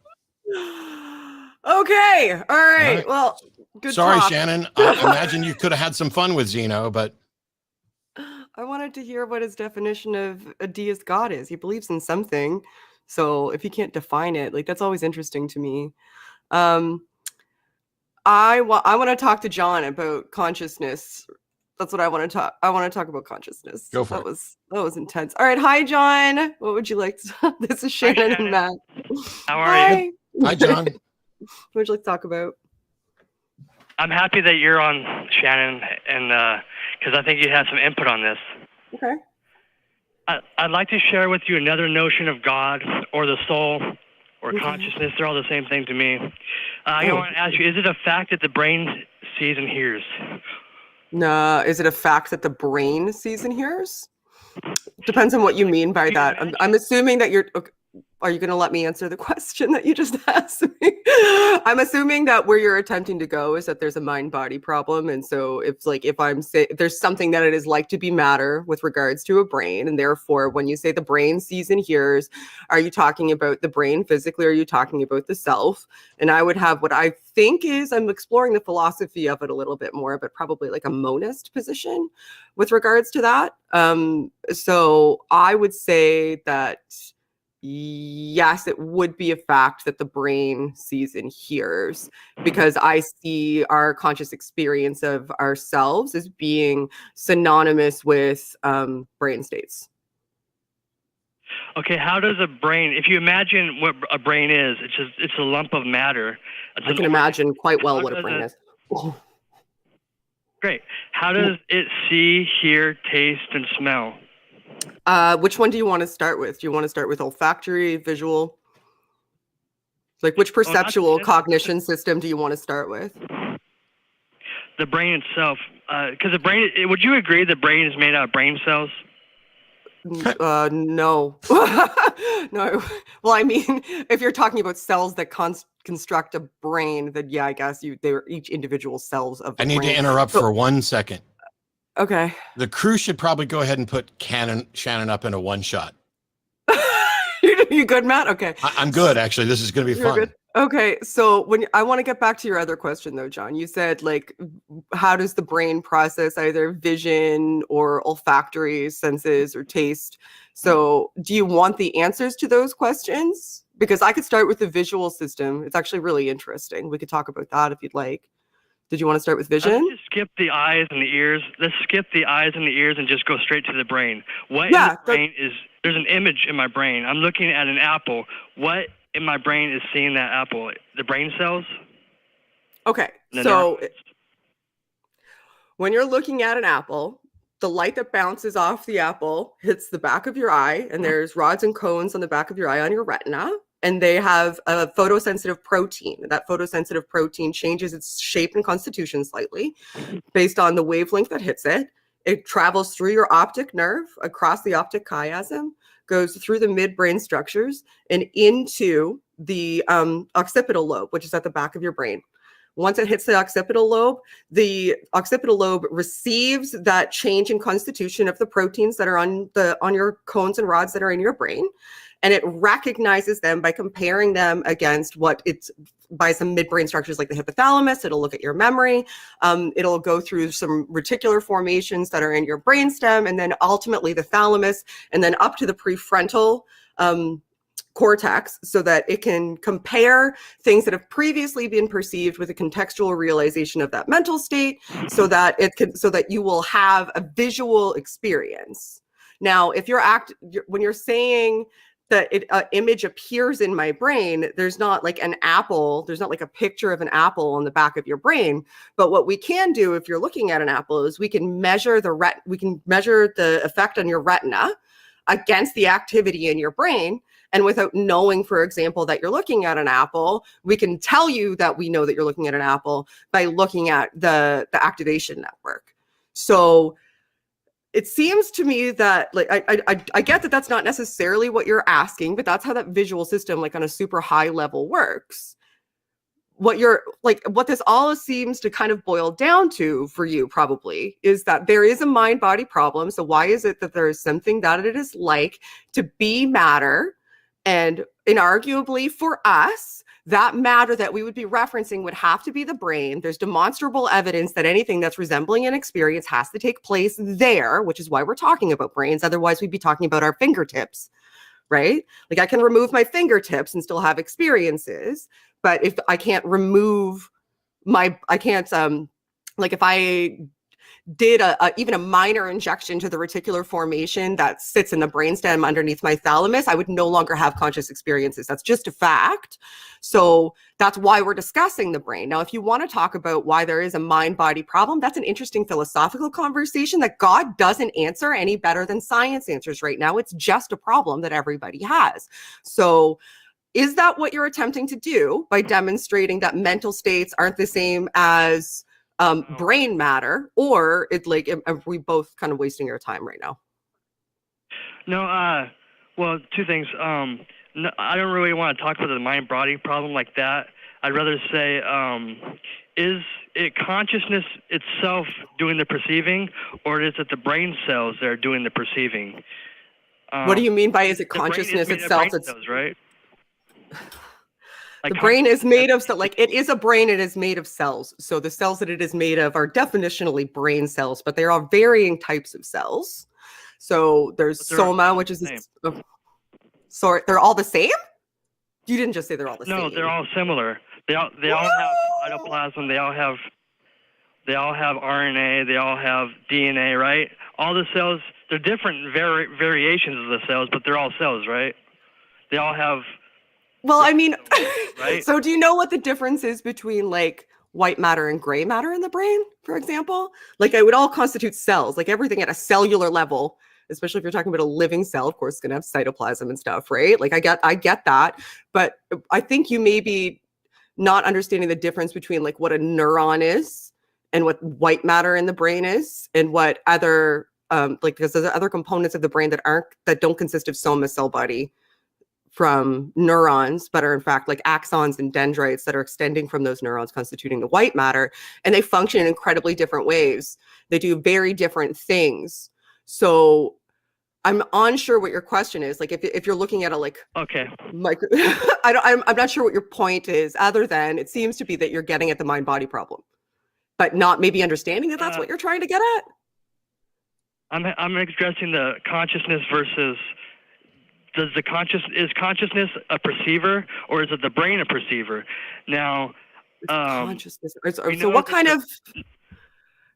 Okay. All right. Well, good Sorry, talk. Shannon. I imagine you could have had some fun with Xeno, but I wanted to hear what his definition of a deist God is. He believes in something. So if he can't define it, like, that's always interesting to me. I want to talk to John about consciousness That's what I want to talk. I want to talk about consciousness. Go for it. That was intense. All right, hi John. What would you like to? This is Shannon and Matt. How are you? Hi, John. What would you like to talk about? I'm happy that you're on, Shannon, and because I think you have some input on this. Okay. I'd like to share with you another notion of God or the soul or consciousness. They're all the same thing to me. I want to ask you, is it a fact that the brain sees and hears? No, is it a fact that the brain sees and hears? Depends on what you mean by that. I'm assuming that you're. Okay. Are you going to let me answer the question that you just asked me? I'm assuming that where you're attempting to go is that there's a mind-body problem, and so if I'm saying there's something that it is like to be matter with regards to a brain, and therefore when you say the brain sees and hears, are you talking about the brain physically, or are you talking about the self? And I would have what I think is, I'm exploring the philosophy of it a little bit more, but probably like a monist position with regards to that. So I would say that yes, it would be a fact that the brain sees and hears, because I see our conscious experience of ourselves as being synonymous with brain states. Okay, how does a brain, if you imagine what a brain is, it's a lump of matter. I can imagine quite well what a brain is. Great. How does it see, hear, taste, and smell? Which one do you want to start with? Do you want to start with olfactory, visual? Like which perceptual cognition system do you want to start with? The brain itself. Because the brain, would you agree the brain is made out of brain cells? No. No. Well, I mean, if you're talking about cells that construct a brain, then yeah, I guess they're each individual cells of the I need brain. to interrupt for 1 second. Okay. The crew should probably go ahead and put Shannon up in a one shot. You good, Matt? Okay. I'm good, actually. This is going to be fun. Good. Okay, so I want to get back to your other question, though, John. You said, like, how does the brain process either vision or olfactory senses or taste? So do you want the answers to those questions? Because I could start with the visual system. It's actually really interesting. We could talk about that if you'd like. Did you want to start with vision? Let's just skip the eyes and the ears. Let's skip the eyes and the ears and just go straight to the brain. What in the brain is, there's an image in my brain. I'm looking at an apple. What in my brain is seeing that apple? The brain cells? Okay, so when you're looking at an apple, the light that bounces off the apple hits the back of your eye, and there's rods and cones on the back of your eye on your retina. And they have a photosensitive protein. That photosensitive protein changes its shape and constitution slightly based on the wavelength that hits it. It travels through your optic nerve, across the optic chiasm, goes through the midbrain structures, and into the occipital lobe, which is at the back of your brain. Once it hits the occipital lobe receives that change in constitution of the proteins that are on your cones and rods that are in your brain. And it recognizes them by comparing them against by some midbrain structures like the hypothalamus. It'll look at your memory. It'll go through some reticular formations that are in your brainstem, and then ultimately the thalamus, and then up to the prefrontal cortex, so that it can compare things that have previously been perceived with a contextual realization of that mental state, so that you will have a visual experience. Now, if when you're saying that an image appears in my brain, there's not like an apple, there's not like a picture of an apple on the back of your brain. But what we can do if you're looking at an apple is we can measure the effect on your retina against the activity in your brain. And without knowing, for example, that you're looking at an apple, we can tell you that we know that you're looking at an apple by looking at the activation network. So it seems to me that, like, I get that that's not necessarily what you're asking, but that's how that visual system, like on a super high level, works. What this all seems to kind of boil down to for you probably is that there is a mind-body problem. So why is it that there is something that it is like to be matter? And inarguably for us, that matter that we would be referencing would have to be the brain. There's demonstrable evidence that anything that's resembling an experience has to take place there, which is why we're talking about brains. Otherwise, we'd be talking about our fingertips, right? Like I can remove my fingertips and still have experiences, but if I can't remove if I did even a minor injection to the reticular formation that sits in the brainstem underneath my thalamus, I would no longer have conscious experiences. That's just a fact. So that's why we're discussing the brain. Now, if you want to talk about why there is a mind-body problem, that's an interesting philosophical conversation that God doesn't answer any better than science answers right now. It's just a problem that everybody has. So is that what you're attempting to do by demonstrating that mental states aren't the same as brain matter, or it like are we both kind of wasting our time right now? No, well, two things. No, I don't really want to talk about the mind-body problem like that. I'd rather say, is it consciousness itself doing the perceiving, or is it the brain cells that are doing the perceiving? What do you mean by is it consciousness itself? Brain cells, right? Like the brain is made of, so like it is a brain, it is made of cells. So the cells that it is made of are definitionally brain cells, but there are varying types of cells. So there's soma, which is, sorry, they're all the same? You didn't just say they're all the same. No, they're all similar. They all have cytoplasm, they all have RNA, they all have DNA, right? All the cells, they're different variations of the cells, but they're all cells, right? They all have... Well, I mean, right? So do you know what the difference is between like white matter and gray matter in the brain, for example? Like it would all constitute cells, like everything at a cellular level, especially if you're talking about a living cell, of course, it's going to have cytoplasm and stuff, right? Like I get that, but I think you may be not understanding the difference between like what a neuron is and what white matter in the brain is, and what other like because there's other components of the brain that don't consist of soma, cell body, from neurons, but are in fact like axons and dendrites that are extending from those neurons constituting the white matter, and they function in incredibly different ways. They do very different things. So I'm unsure what your question is. Like if you're looking at a like, okay, like I'm not sure what your point is, other than it seems to be that you're getting at the mind-body problem, but not maybe understanding that that's what you're trying to get at. I'm addressing the consciousness versus... is consciousness a perceiver, or is it the brain a perceiver? Now, consciousness. So what kind of?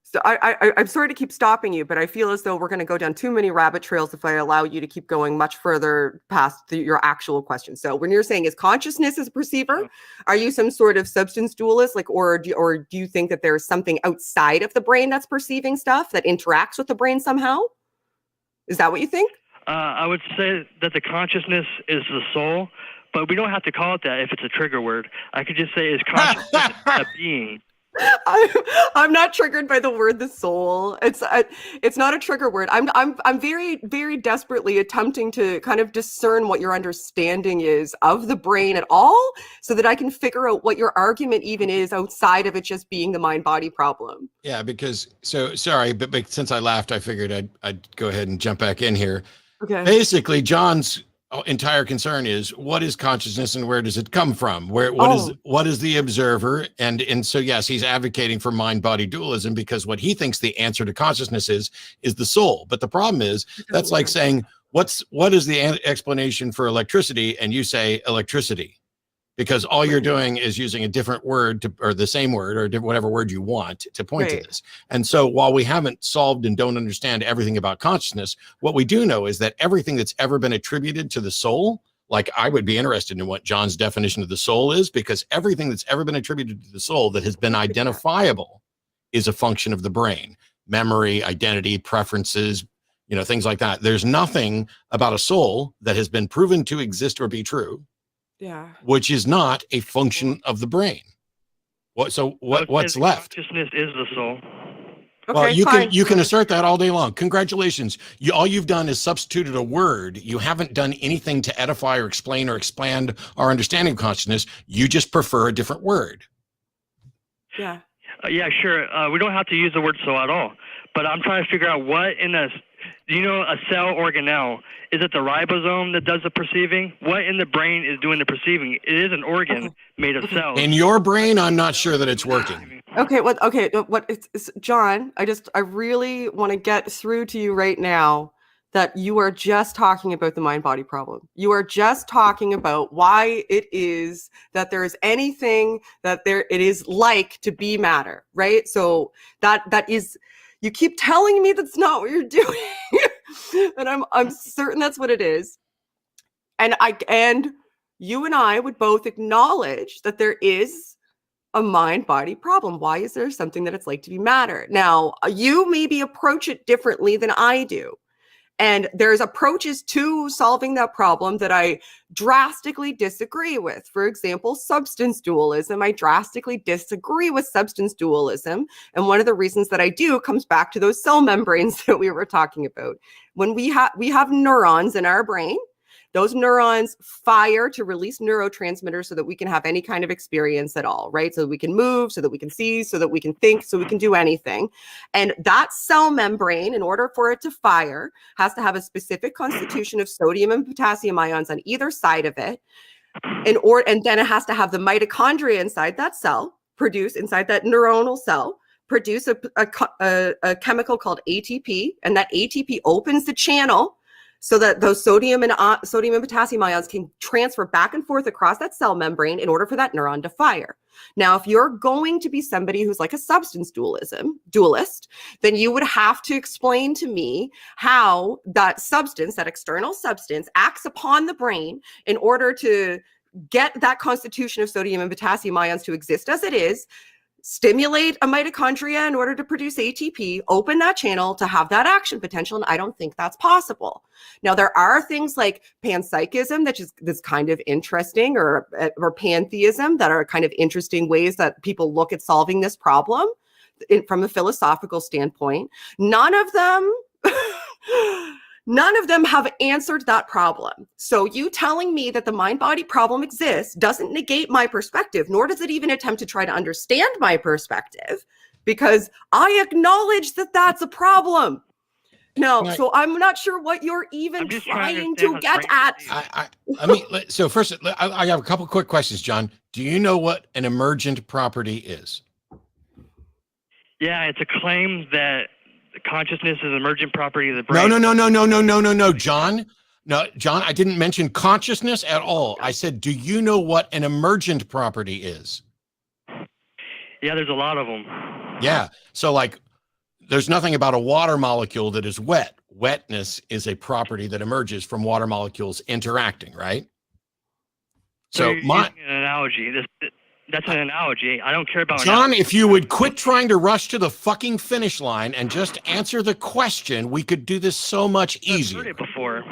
So I'm sorry to keep stopping you, but I feel as though we're going to go down too many rabbit trails if I allow you to keep going much further past your actual question. So when you're saying is consciousness as a perceiver, are you some sort of substance dualist, like, or do you think that there's something outside of the brain that's perceiving stuff that interacts with the brain somehow? Is that what you think? I would say that the consciousness is the soul, but we don't have to call it that if it's a trigger word. I could just say is consciousness a being. I'm not triggered by the word the soul. It's not a trigger word. I'm very, very desperately attempting to kind of discern what your understanding is of the brain at all, so that I can figure out what your argument even is outside of it just being the mind-body problem. Yeah, because sorry, but since I laughed, I figured I'd go ahead and jump back in here. Okay. Basically, John's entire concern is what is consciousness and where does it come from? What is the observer? And so yes, he's advocating for mind-body dualism because what he thinks the answer to consciousness is the soul. But the problem is that's like saying what is the explanation for electricity, and you say electricity, because all you're doing is using a different word or the same word or whatever word you want to point to this. And so while we haven't solved and don't understand everything about consciousness, what we do know is that everything that's ever been attributed to the soul, like I would be interested in what John's definition of the soul is, because everything that's ever been attributed to the soul that has been identifiable is a function of the brain. Memory, identity, preferences, things like that. There's nothing about a soul that has been proven to exist or be true, which is not a function of the brain. What's left? Consciousness is the soul. Well, you can assert that all day long. Congratulations. All you've done is substituted a word. You haven't done anything to edify or explain or expand our understanding of consciousness. You just prefer a different word. Yeah. Yeah, sure. We don't have to use the word soul at all. But I'm trying to figure out what in a cell organelle, is it the ribosome that does the perceiving? What in the brain is doing the perceiving? It is an organ made of cells. In your brain, I'm not sure that it's working. Okay, it's John, I really want to get through to you right now that you are just talking about the mind-body problem. You are just talking about why it is that there is anything that it is like to be matter, right? So that is, You keep telling me that's not what you're doing. And I'm certain that's what it is. And you and I would both acknowledge that there is a mind-body problem. Why is there something that it's like to be matter? Now, you maybe approach it differently than I do. And there's approaches to solving that problem that I drastically disagree with. For example, substance dualism. I drastically disagree with substance dualism. And one of the reasons that I do comes back to those cell membranes that we were talking about. When we have neurons in our brain, those neurons fire to release neurotransmitters so that we can have any kind of experience at all, right? So that we can move, so that we can see, so that we can think, so we can do anything. And that cell membrane, in order for it to fire, has to have a specific constitution of sodium and potassium ions on either side of it. And then it has to have the mitochondria inside that cell, inside that neuronal cell, produce a chemical called ATP. And that ATP opens the channel so that those sodium and potassium ions can transfer back and forth across that cell membrane in order for that neuron to fire. Now, if you're going to be somebody who's like a substance dualist, then you would have to explain to me how that substance, that external substance, acts upon the brain in order to get that constitution of sodium and potassium ions to exist as it is, stimulate a mitochondria in order to produce ATP, open that channel to have that action potential. And I don't think that's possible. Now, there are things like panpsychism that's kind of interesting, or pantheism, that are kind of interesting ways that people look at solving this problem from a philosophical standpoint. None of them have answered that problem. So you telling me that the mind-body problem exists doesn't negate my perspective, nor does it even attempt to try to understand my perspective, because I acknowledge that that's a problem. No, so I'm not sure what you're even trying to get at. I mean, so first, I have a couple quick questions, John. Do you know what an emergent property is? Yeah, it's a claim that consciousness is an emergent property of the brain. No, John. No, John, I didn't mention consciousness at all. I said, do you know what an emergent property is? Yeah, there's a lot of them. Yeah. So like, there's nothing about a water molecule that is wet. Wetness is a property that emerges from water molecules interacting, right? So you're using an analogy. That's an analogy. I don't care about John, if you would quit trying to rush to the fucking finish line and just answer the question, we could do this so much easier. I've heard it before.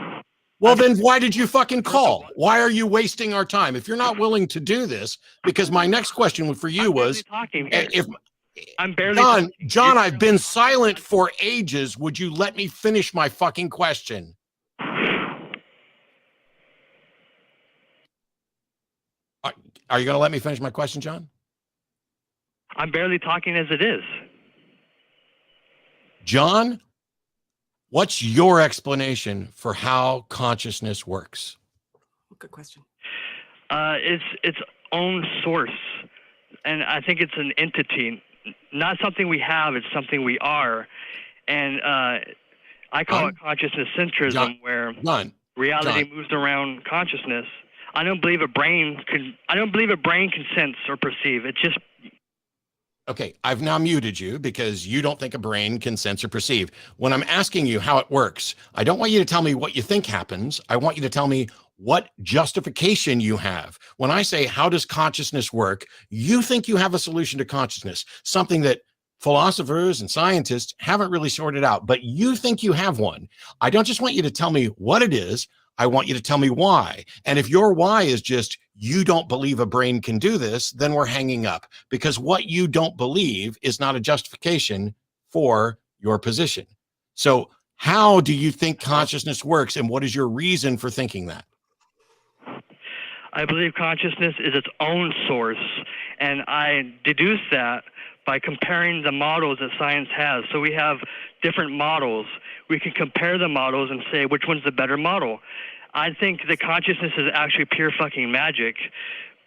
Well, then why did you fucking call? Why are you wasting our time? If you're not willing to do this, because my next question for you was, if I'm barely John, I've been silent for ages. Would you let me finish my fucking question? Are you going to let me finish my question, John? I'm barely talking as it is. John, what's your explanation for how consciousness works? Good question. It's its own source. And I think it's an entity, not something we have, it's something we are. And I call it consciousness centrism, where reality moves around consciousness. I don't believe a brain can sense or perceive. It's just. Okay, I've now muted you because you don't think a brain can sense or perceive. When I'm asking you how it works, I don't want you to tell me what you think happens. I want you to tell me what justification you have. When I say, how does consciousness work? You think you have a solution to consciousness, something that philosophers and scientists haven't really sorted out, but you think you have one. I don't just want you to tell me what it is. I want you to tell me why. And if your why is just, you don't believe a brain can do this, then we're hanging up, because what you don't believe is not a justification for your position. So how do you think consciousness works, and what is your reason for thinking that? I believe consciousness is its own source, and I deduce that by comparing the models that science has. So we have different models. We can compare the models and say which one's the better model. I think the consciousness is actually pure fucking magic,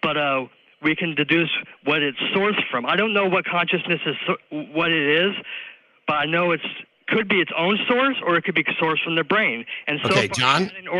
but we can deduce what it's sourced from. I don't know what consciousness is, what it is, but I know it's could be its own source, or it could be sourced from the brain. And so okay, far,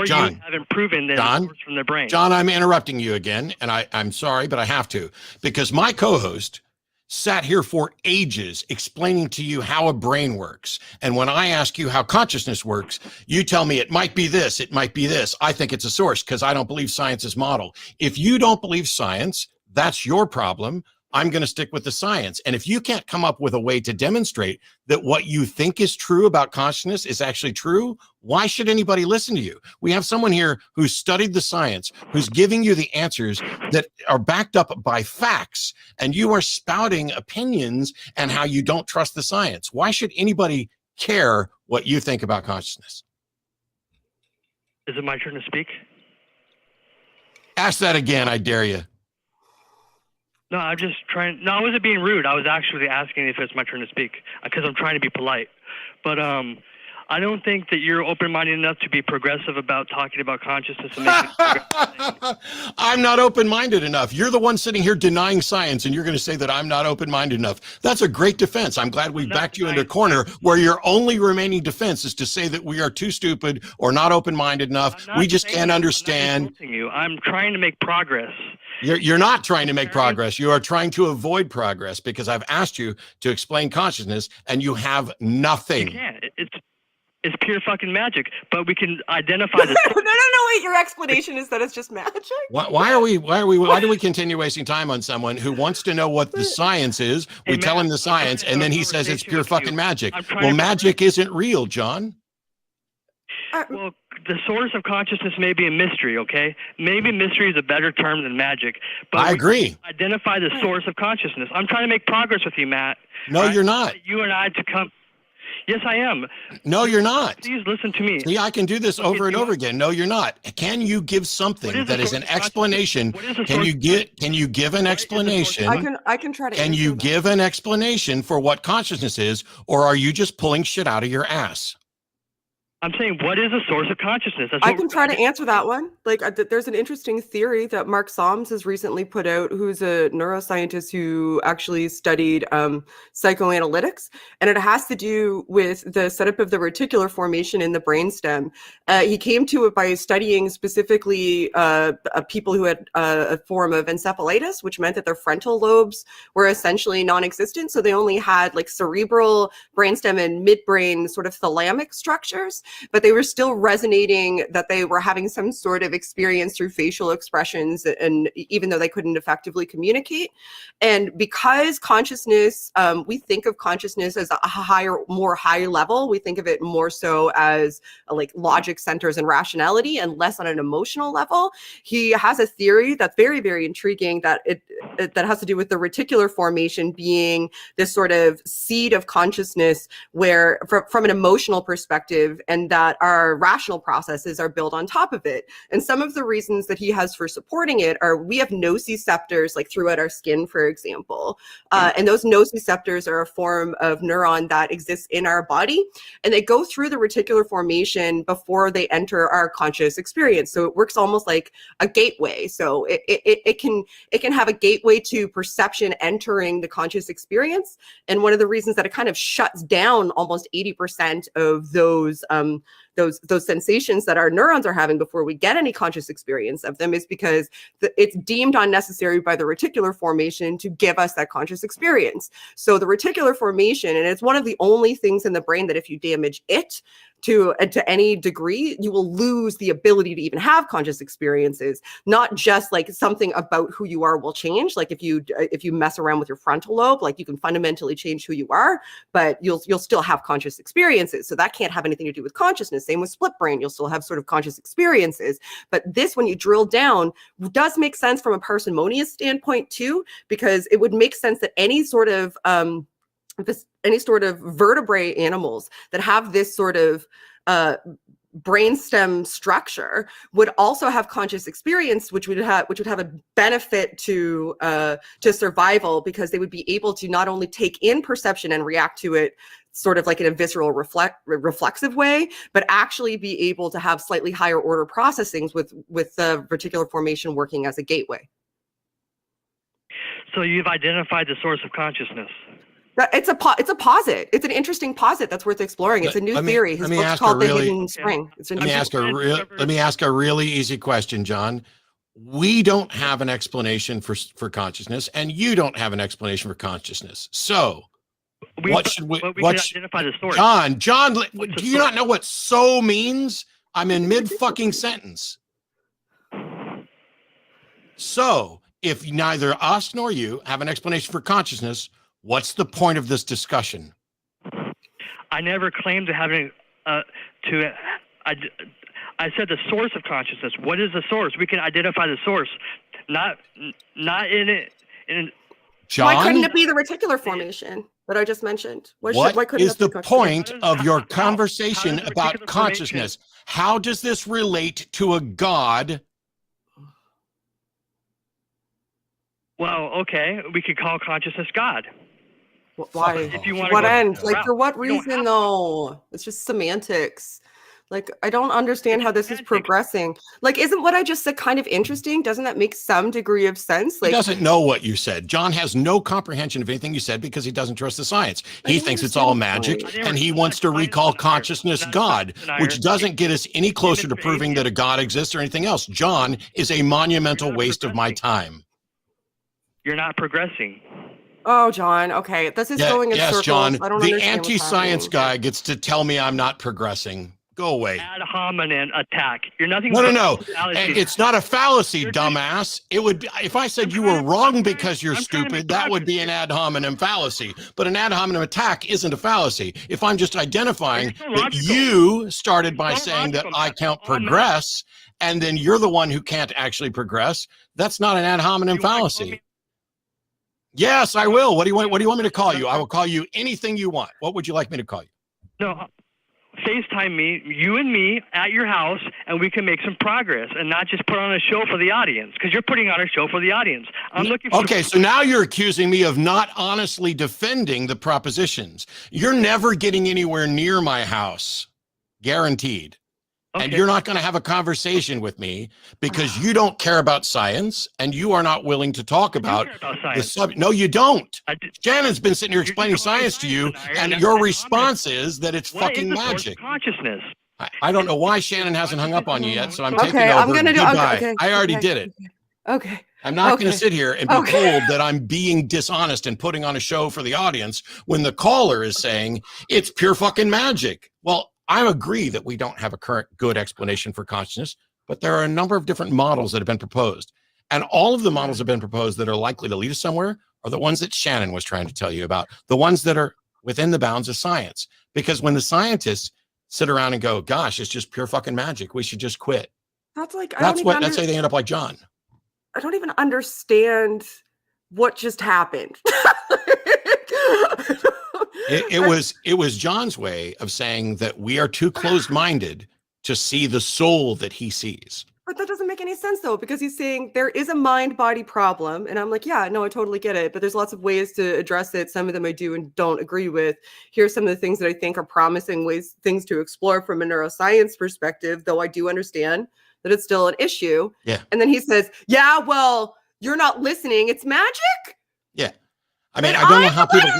John, you haven't proven that it's sourced from the brain. John, I'm interrupting you again, and I'm sorry, but I have to, because my co-host sat here for ages explaining to you how a brain works. And when I ask you how consciousness works, you tell me it might be this, it might be this. I think it's a source because I don't believe science's model. If you don't believe science, that's your problem. I'm going to stick with the science. And if you can't come up with a way to demonstrate that what you think is true about consciousness is actually true, why should anybody listen to you? We have someone here who's studied the science, who's giving you the answers that are backed up by facts, and you are spouting opinions and how you don't trust the science. Why should anybody care what you think about consciousness? Is it my turn to speak? Ask that again, I dare you. No, I'm just trying. No, I wasn't being rude. I was actually asking if it's my turn to speak because I'm trying to be polite. But I don't think that you're open-minded enough to be progressive about talking about consciousness and making it. I'm not open-minded enough. You're the one sitting here denying science, and you're going to say that I'm not open-minded enough. That's a great defense. I'm glad we backed you into a corner where your only remaining defense is to say that we are too stupid or not open-minded enough. We just can't understand. I'm trying to make progress. You're not trying to make progress. You are trying to avoid progress because I've asked you to explain consciousness and you have nothing. You can't. It's pure fucking magic, but we can identify the No, wait, your explanation is that it's just magic? Why do we continue wasting time on someone who wants to know what the science is? We tell him the science and then he says it's pure fucking magic. Well, magic isn't real, John. Well, the source of consciousness may be a mystery, okay? Maybe mystery is a better term than magic. But I agree. Identify the source of consciousness. I'm trying to make progress with you, Matt. No, you're not. You and I to come. Yes, I am. No, you're not. Please listen to me. See, I can do this over and over again. No, you're not. Can you give something that is an explanation? Can you give an explanation? I can try to. Can you give an explanation for what consciousness is, or are you just pulling shit out of your ass? I'm saying, what is the source of consciousness? I can try to answer that one. Like, there's an interesting theory that Mark Soms has recently put out, who's a neuroscientist who actually studied psychoanalytics, and it has to do with the setup of the reticular formation in the brainstem. He came to it by studying specifically people who had a form of encephalitis, which meant that their frontal lobes were essentially non-existent, so they only had like cerebral, brainstem, and midbrain sort of thalamic structures. But they were still resonating that they were having some sort of experience through facial expressions, and even though they couldn't effectively communicate. And because consciousness, we think of consciousness as a more high level. We think of it more so as like logic centers and rationality, and less on an emotional level. He has a theory that's very, very intriguing that that has to do with the reticular formation being this sort of seed of consciousness, where from an emotional perspective, and that our rational processes are built on top of it. And some of the reasons that he has for supporting it are we have nociceptors like throughout our skin, for example. And those nociceptors are a form of neuron that exists in our body, and they go through the reticular formation before they enter our conscious experience. So it works almost like a gateway. So it can have a gateway to perception entering the conscious experience. And one of the reasons that it kind of shuts down almost 80% of those sensations that our neurons are having before we get any conscious experience of them is because it's deemed unnecessary by the reticular formation to give us that conscious experience. So the reticular formation, and it's one of the only things in the brain that if you damage it to any degree, you will lose the ability to even have conscious experiences. Not just like something about who you are will change. Like if you mess around with your frontal lobe, like you can fundamentally change who you are, but you'll still have conscious experiences. So that can't have anything to do with consciousness. Same with split brain, you'll still have sort of conscious experiences. But this, when you drill down, does make sense from a parsimonious standpoint too, because it would make sense that any sort of vertebrate animals that have this sort of brainstem structure would also have conscious experience, which would have a benefit to survival, because they would be able to not only take in perception and react to it sort of like in a visceral reflexive way, but actually be able to have slightly higher order processings with the reticular formation working as a gateway. So you've identified the source of consciousness. It's a posit. It's an interesting posit that's worth exploring. It's a new theory. His book's called The Hidden Spring. Let me ask a really easy question, John. we don't have an explanation for consciousness, and you don't have an explanation for consciousness. So what should we identify the source? John, do you not know what "so" means? I'm in mid fucking sentence. So if neither us nor you have an explanation for consciousness, what's the point of this discussion? I never claimed to having I said the source of consciousness. What is the source? We can identify the source, not in it. John, why couldn't it be the reticular formation that I just mentioned? Why is the point of your conversation about consciousness? How does this relate to a God? Well, okay, we could call consciousness God. Why? If you want what to end? Like, for what reason, though? It's just semantics. Like, I don't understand how this is progressing. Like, isn't what I just said kind of interesting? Doesn't that make some degree of sense? Like, he doesn't know what you said. John has no comprehension of anything you said because he doesn't trust the science. He thinks it's all magic, and he wants to recall consciousness God, which doesn't get us any closer to proving that a God exists or anything else. John is a monumental waste of my time. You're not progressing. Oh, John. Okay, this is going in circles. John. I don't the understand anti-science guy gets to tell me I'm not progressing. Go away. Ad hominem attack. You're nothing. No. It's not a fallacy, dumbass. It would be, if I said you were wrong because you're stupid, that would be an ad hominem fallacy. But an ad hominem attack isn't a fallacy. If I'm just identifying that you started by saying that I can't progress, and then you're the one who can't actually progress, that's not an ad hominem fallacy. Yes, I will. What do you want me to call you? I will call you anything you want. What would you like me to call you? No, FaceTime me, you and me, at your house, and we can make some progress and not just put on a show for the audience, because you're putting on a show for the audience. I'm looking for... Okay, so now you're accusing me of not honestly defending the propositions. You're never getting anywhere near my house, guaranteed. Okay. And you're not going to have a conversation with me because you don't care about science and you are not willing to talk about the subject. No, you don't. Shannon's been sitting here explaining science to you, and your response is that it's fucking magic. Consciousness. I don't know why Shannon hasn't hung up on you yet, so I'm taking over. I'm gonna do. Goodbye. I already did it. Okay. I'm not going to sit here and be told that I'm being dishonest and putting on a show for the audience when the caller is saying it's pure fucking magic. Well, I agree that we don't have a current good explanation for consciousness, but there are a number of different models that have been proposed. And all of the models that have been proposed that are likely to lead us somewhere are the ones that Shannon was trying to tell you about, the ones that are within the bounds of science. Because when the scientists sit around and go, gosh, it's just pure fucking magic, we should just quit. That's like, that's how they end up like John. I don't even understand what just happened. It was John's way of saying that we are too closed-minded to see the soul that he sees. But that doesn't make any sense, though, because he's saying there is a mind-body problem. And I'm like, yeah, no, I totally get it. But there's lots of ways to address it. Some of them I do and don't agree with. Here's some of the things that I think are promising things to explore from a neuroscience perspective, though I do understand that it's still an issue. Yeah. And then he says, yeah, well, you're not listening. It's magic. Yeah. I mean, I don't know how people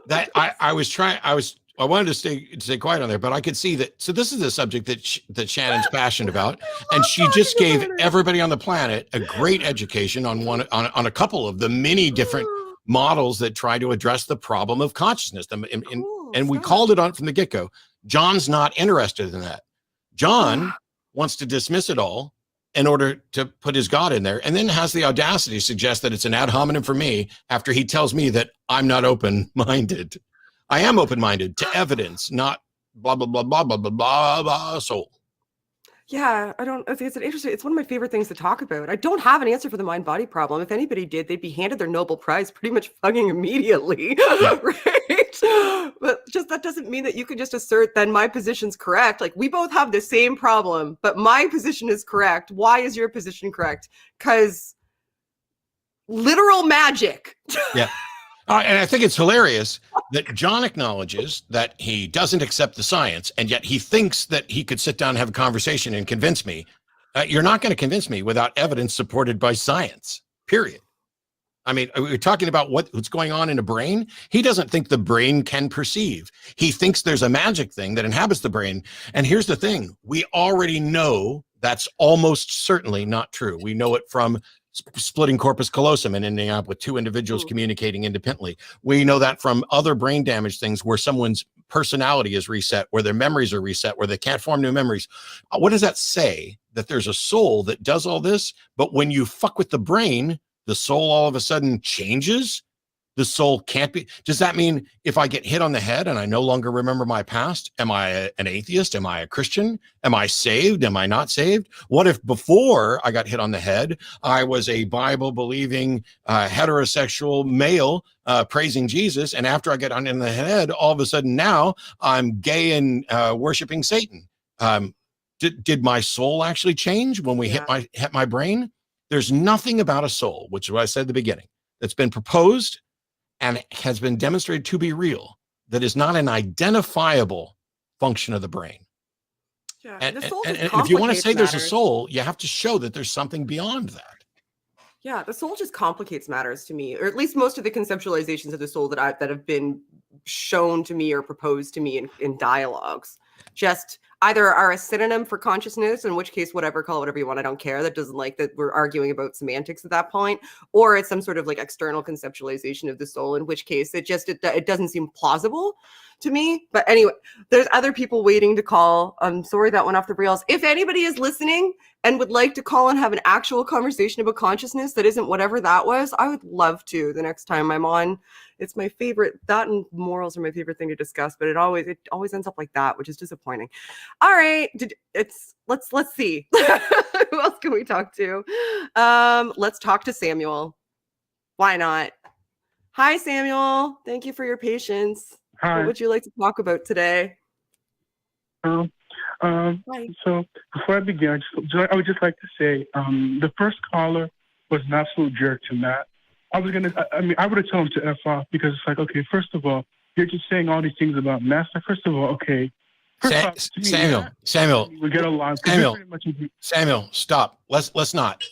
that I wanted to stay quiet on there, but I could see that. So this is the subject that Shannon's passionate about, and she just gave everybody on the planet a great education on a couple of the many different models that try to address the problem of consciousness. And we called it on from the get-go. John's not interested in that. John wants to dismiss it all in order to put his God in there, and then has the audacity to suggest that it's an ad hominem for me after he tells me that I'm not open-minded. I am open-minded to evidence, not blah, blah, blah, blah, blah, blah, blah, blah, soul. Yeah, it's one of my favorite things to talk about. I don't have an answer for the mind-body problem. If anybody did, they'd be handed their Nobel Prize pretty much fucking immediately, right? But just that doesn't mean that you can just assert then my position's correct. Like, we both have the same problem, but my position is correct. Why is your position correct? Because literal magic. Yeah. And I think it's hilarious that John acknowledges that he doesn't accept the science, and yet he thinks that he could sit down and have a conversation and convince me. You're not going to convince me without evidence supported by science, period. I mean, we're talking about what's going on in a brain. He doesn't think the brain can perceive. He thinks there's a magic thing that inhabits the brain. And here's the thing. We already know That's almost certainly not true. We know it from splitting corpus callosum and ending up with two individuals communicating independently. We know that from other brain damage things where someone's personality is reset, where their memories are reset, where they can't form new memories. What does that say? That there's a soul that does all this, but when you fuck with the brain, the soul all of a sudden changes? The soul can't be. Does that mean if I get hit on the head and I no longer remember my past, am I an atheist? Am I a Christian? Am I saved? Am I not saved? What if before I got hit on the head, I was a Bible believing heterosexual male praising Jesus, and after I get on in the head, all of a sudden now I'm gay and worshiping Satan? Did my soul actually change when we hit my brain? There's nothing about a soul, which is what I said at the beginning, that's been proposed and has been demonstrated to be real, that is not an identifiable function of the brain. Yeah, and if you want to say there's a soul, you have to show that there's something beyond that. Yeah, the soul just complicates matters to me, or at least most of the conceptualizations of the soul that have been shown to me or proposed to me in dialogues just either are a synonym for consciousness, in which case, whatever, call it whatever you want, I don't care. That doesn't like that we're arguing about semantics at that point, or it's some sort of like external conceptualization of the soul, in which case it doesn't seem plausible to me. But anyway, there's other people waiting to call. I'm sorry that went off the rails. If anybody is listening and would like to call and have an actual conversation about consciousness that isn't whatever that was, I would love to the next time I'm on. It's my favorite. That and morals are my favorite thing to discuss, but it always ends up like that, which is disappointing. All right, let's see. Who else can we talk to? Let's talk to Samuel. Why not? Hi, Samuel. Thank you for your patience. Hi. What would you like to talk about today? So before I begin, I would just like to say the first caller was an absolute jerk to Matt. I would have told him to F off, because it's like, okay, first of all, you're just saying all these things about Matt. First of all, okay. Samuel, we get along. Samuel, stop. Let's not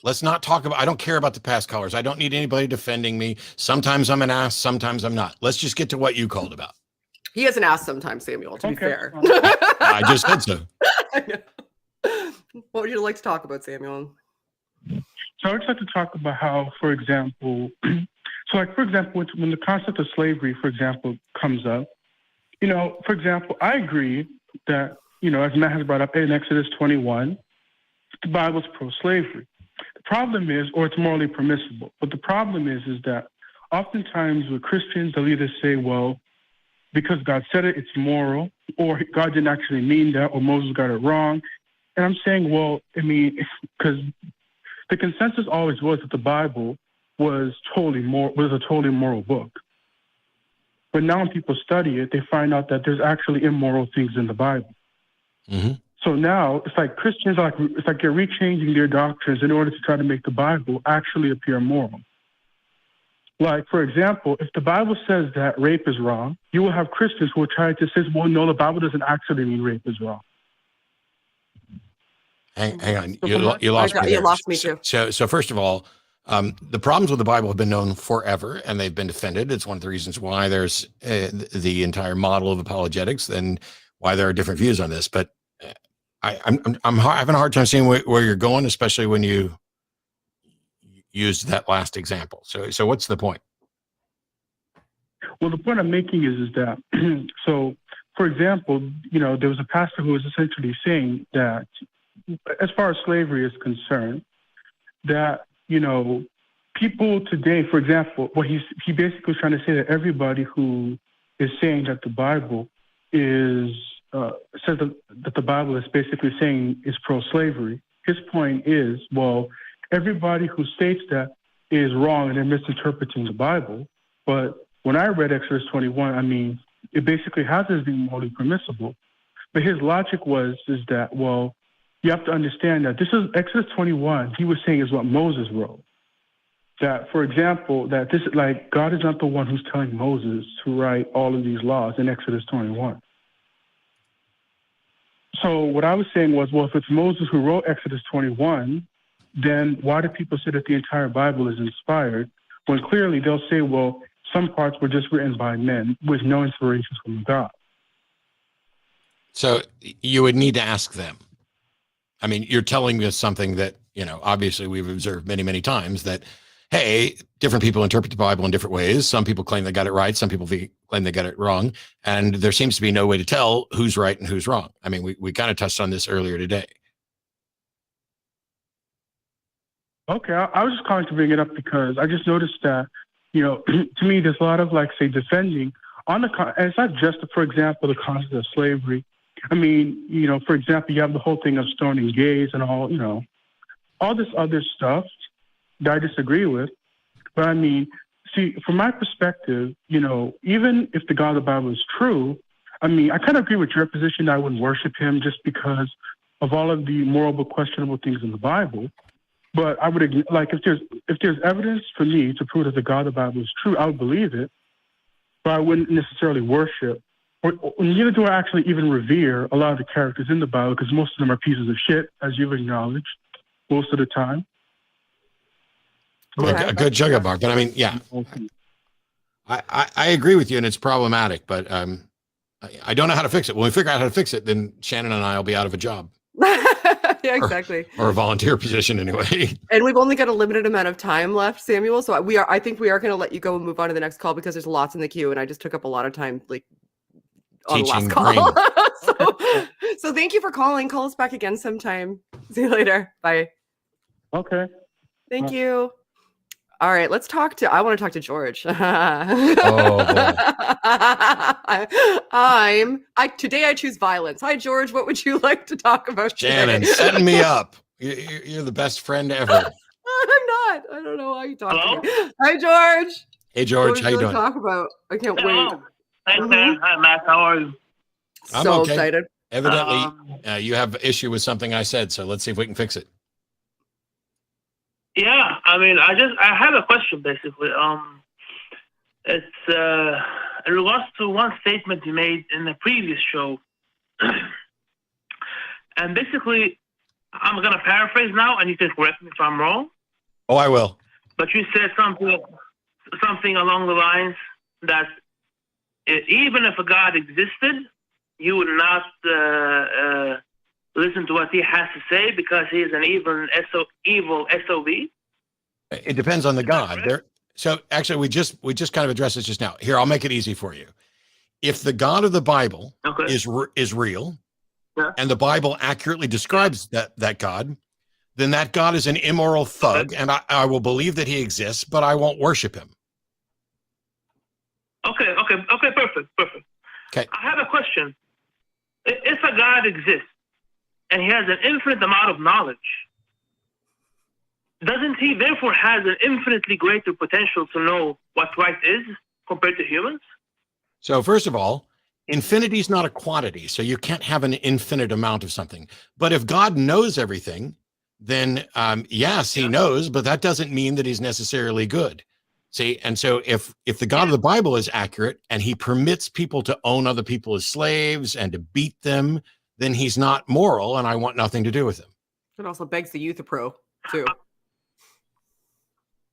talk about. I don't care about the past callers. I don't need anybody defending me. Sometimes I'm an ass. Sometimes I'm not. Let's just get to what you called about. He has an ass sometimes, Samuel. To be fair, I just said so. I know. What would you like to talk about, Samuel? So I would like to talk about how, for example, when the concept of slavery, for example, comes up, for example, I agree that, as Matt has brought up in Exodus 21, the Bible's pro-slavery. The problem is, or it's morally permissible, but the problem is that oftentimes with Christians, they'll either say, well, because God said it, it's moral, or God didn't actually mean that, or Moses got it wrong. And I'm saying, well, because the consensus always was that the Bible was a totally moral book. But now when people study it, they find out that there's actually immoral things in the Bible. Mm-hmm. So now it's like Christians they're rechanging their doctrines in order to try to make the Bible actually appear moral. Like, for example, if the Bible says that rape is wrong, you will have Christians who will try to say, well, no, the Bible doesn't actually mean rape is wrong. Hang on, you lost me there. You lost me too. So first of all, the problems with the Bible have been known forever, and they've been defended. It's one of the reasons why there's the entire model of apologetics, and why there are different views on this. But I'm having a hard time seeing where you're going, especially when you used that last example. So what's the point? Well, the point I'm making is that so, for example, there was a pastor who was essentially saying that, as far as slavery is concerned, that, people today, for example, he basically was trying to say that everybody who is saying that the Bible says that the Bible is basically saying is pro-slavery. His point is, well, everybody who states that is wrong and they're misinterpreting the Bible. But when I read Exodus 21, it basically has it as being morally permissible. But his logic is that, well, you have to understand that this is Exodus 21. He was saying is what Moses wrote. That, for example, that this God is not the one who's telling Moses to write all of these laws in Exodus 21. So what I was saying was, well, if it's Moses who wrote Exodus 21, then why do people say that the entire Bible is inspired, when clearly they'll say, well, some parts were just written by men with no inspiration from God? So you would need to ask them. I mean, you're telling us something that, obviously we've observed many, many times that, hey, different people interpret the Bible in different ways. Some people claim they got it right. Some people claim they got it wrong. And there seems to be no way to tell who's right and who's wrong. I mean, we kind of touched on this earlier today. Okay, I was just calling to bring it up because I just noticed that, to me, there's a lot of, like, say, defending on and it's not just, for example, the concept of slavery. I mean, for example, you have the whole thing of stoning gays and all this other stuff that I disagree with. But I mean, see, from my perspective, even if the God of the Bible is true, I mean, I kind of agree with your position that I wouldn't worship him just because of all of the moral but questionable things in the Bible. But I would, like, if there's evidence for me to prove that the God of the Bible is true, I would believe it. But I wouldn't necessarily worship, or neither do I actually even revere a lot of the characters in the Bible, because most of them are pieces of shit, as you've acknowledged, most of the time. But, a good sugar bar. But I mean, yeah, I agree with you, and it's problematic, but I don't know how to fix it. When we figure out how to fix it, then Shannon and I will be out of a job. Yeah, exactly. Or a volunteer position anyway. And we've only got a limited amount of time left, Samuel. So I think we are going to let you go and move on to the next call because there's lots in the queue, and I just took up a lot of time, like, on the last call. so thank you for calling. Call us back again sometime. See you later. Bye. Okay. Thank you. All right, I want to talk to George. Oh, Today I choose violence. Hi, George. What would you like to talk about Shannon, today? setting me up. You're the best friend ever. I'm not. I don't know why you talk to me. Hi, George. Hey, George. How you doing? Talk about? I can't Hello. wait. Thanks, man. Hi, Matt. How are you? I'm So okay. excited. Evidently, you have issue with something I said, so let's see if we can fix it. Yeah, I mean, I have a question basically. It's in regards to one statement you made in the previous show, and basically, I'm gonna paraphrase now, and you can correct me if I'm wrong. Oh, I will. But you said something along the lines that even if a God existed, you would not listen to what he has to say because he is an evil SOB. It depends on the God. So actually, we just kind of addressed this just now. Here, I'll make it easy for you. If the God of the Bible is real, and the Bible accurately describes that God, then that God is an immoral thug, and I will believe that he exists, but I won't worship him. Okay, perfect. Okay. I have a question. If a God exists and he has an infinite amount of knowledge, doesn't he therefore has an infinitely greater potential to know what right is compared to humans? So first of all, infinity is not a quantity, so you can't have an infinite amount of something. But if God knows everything, then yes, he knows, but that doesn't mean that he's necessarily good. See, and so if the God of the Bible is accurate and he permits people to own other people as slaves and to beat them, then he's not moral, and I want nothing to do with him. It also begs the youth pro too.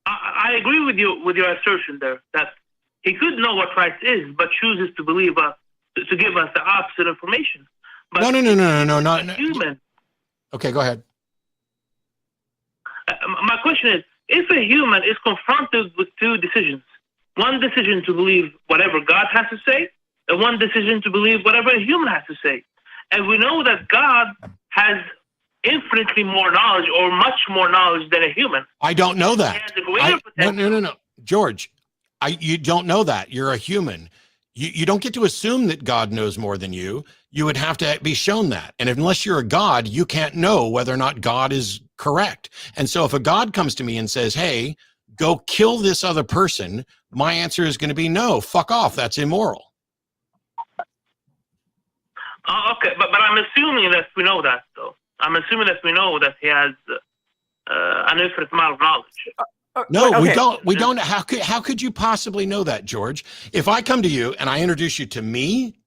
I agree with you with your assertion there that he could know what Christ is, but chooses to believe to give us the opposite information. But no, not human. Okay, go ahead. My question is, if a human is confronted with two decisions, one decision to believe whatever God has to say, and one decision to believe whatever a human has to say, and we know that God has infinitely more knowledge or much more knowledge than a human. I don't know that. He has a greater potential. No. George, you don't know that. You're a human. You don't get to assume that God knows more than you. You would have to be shown that. And unless you're a God, you can't know whether or not God is correct. And so if a God comes to me and says, hey, go kill this other person, my answer is going to be no, fuck off. That's immoral. Okay, but I'm assuming that we know that, though. I'm assuming that we know that he has an infinite amount of knowledge. No, okay. we don't. How could you possibly know that, George? If I come to you and I introduce you to me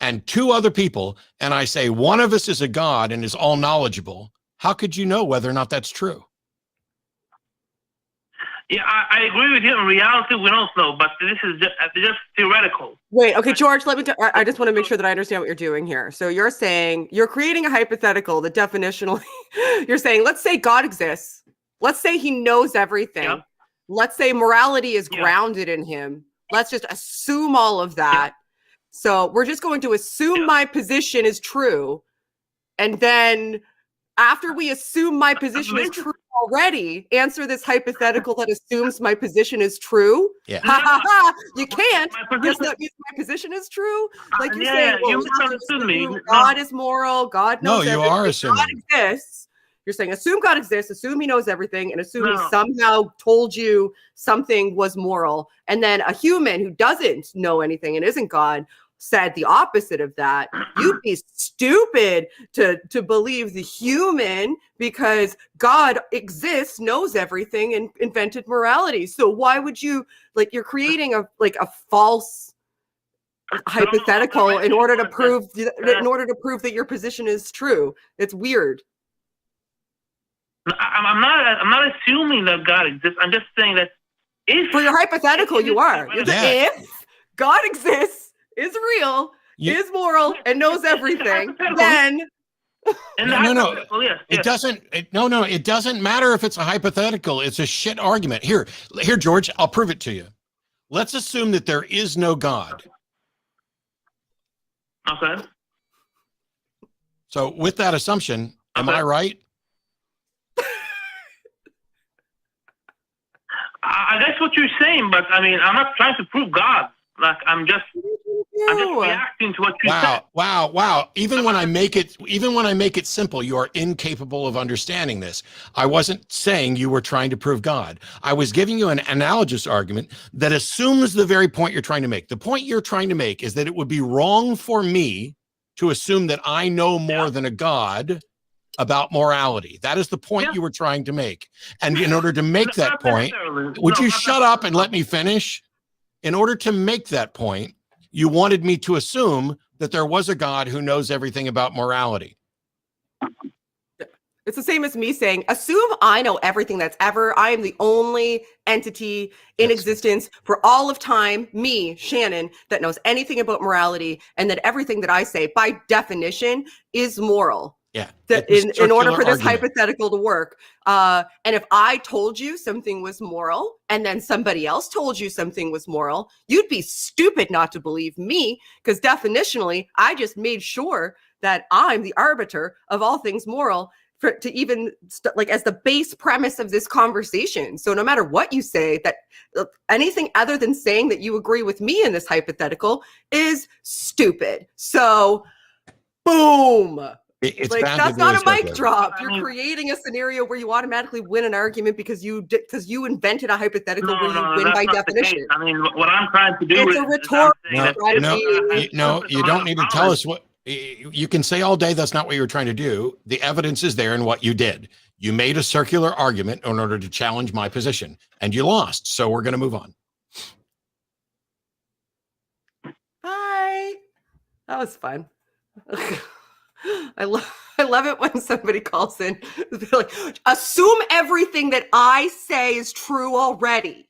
and two other people, and I say one of us is a God and is all knowledgeable, how could you know whether or not that's true? Yeah, I agree with you. In reality, we don't know, but this is just theoretical. Wait, okay, George, I just want to make sure that I understand what you're doing here. So you're saying, you're creating a hypothetical that definitionally, you're saying, let's say God exists. Let's say he knows everything. Yeah. Let's say morality is grounded in him. Let's just assume all of that. So we're just going to assume my position is true. And then after we assume my position is true already, answer this hypothetical that assumes my position is true. Yeah. Ha ha ha! You can't. Yes, that means my position is true. Like you're saying, well, you we have to misunderstood me. assume God is moral. God knows No, you everything. are assuming. God exists. You're saying assume God exists, assume he knows everything, and assume he No. somehow told you something was moral. And then a human who doesn't know anything and isn't God said the opposite of that. You'd be stupid to believe the human because God exists, knows everything, and invented morality. So why would you, like, you're creating a false hypothetical in order to prove that your position is true. It's weird. I'm not assuming that God exists. I'm just saying that if For your hypothetical, you are. You're saying if God exists, is real, is moral, and knows everything, then No. It doesn't. It doesn't matter if it's a hypothetical. It's a shit argument. Here, George. I'll prove it to you. Let's assume that there is no God. Okay. So, with that assumption, am I right? I guess what you're saying, but I mean, I'm not trying to prove God. Like I'm just reacting to what you said. Wow. Even when I make it simple, you are incapable of understanding this. I wasn't saying you were trying to prove God. I was giving you an analogous argument that assumes the very point you're trying to make. The point you're trying to make is that it would be wrong for me to assume that I know more than a God about morality. That is the point you were trying to make. And in order to make that point, would you shut up and let me finish? In order to make that point, you wanted me to assume that there was a God who knows everything about morality. it's the same as me saying, assume I know everything that's ever. I am the only entity in existence for all of time, me, Shannon, that knows anything about morality, and that everything that I say, by definition, is moral. Yeah. That in order for this hypothetical to work. And if I told you something was moral and then somebody else told you something was moral, you'd be stupid not to believe me, because definitionally, I just made sure that I'm the arbiter of all things moral to even like as the base premise of this conversation. So no matter what you say, that anything other than saying that you agree with me in this hypothetical is stupid. So boom. It's like that's not a mic drop. You're creating a scenario where you automatically win an argument because you invented a hypothetical where you win by definition. I mean, what I'm trying to do it's a rhetorical No, you don't need to tell us what you can say all day. That's not what you were trying to do. The evidence is there in what you did. You made a circular argument in order to challenge my position, and you lost. So we're going to move on. Hi, that was fun. I love it when somebody calls in. They're like, assume everything that I say is true already.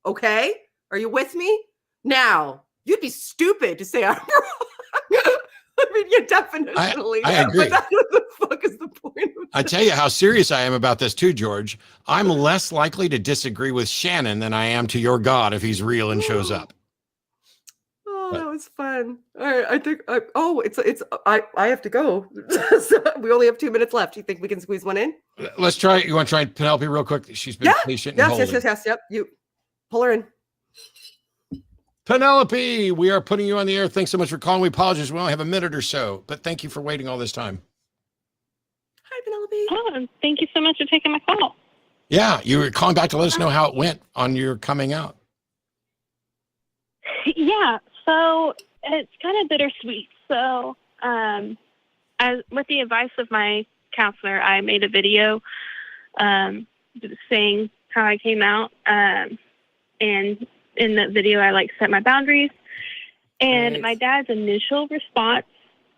Okay? Are you with me? Now, you'd be stupid to say I'm wrong. I mean, yeah, definitionally. I agree. But what the fuck is the point of I tell you how serious I am about this too, George. I'm less likely to disagree with Shannon than I am to your God if he's real and shows up. That was fun. All right, I think. I have to go. So we only have 2 minutes left. You think we can squeeze one in? Let's try. You want to try Penelope real quick? She's been patient. Yes. Yep. You pull her in. Penelope, we are putting you on the air. Thanks so much for calling. We apologize. We only have a minute or so, but thank you for waiting all this time. Hi, Penelope. Oh, thank you so much for taking my call. Yeah, you were calling back to let us know how it went on your coming out. Yeah. So it's kind of bittersweet. So, with the advice of my counselor, I made a video saying how I came out. And in the video, I set my boundaries. And my dad's initial response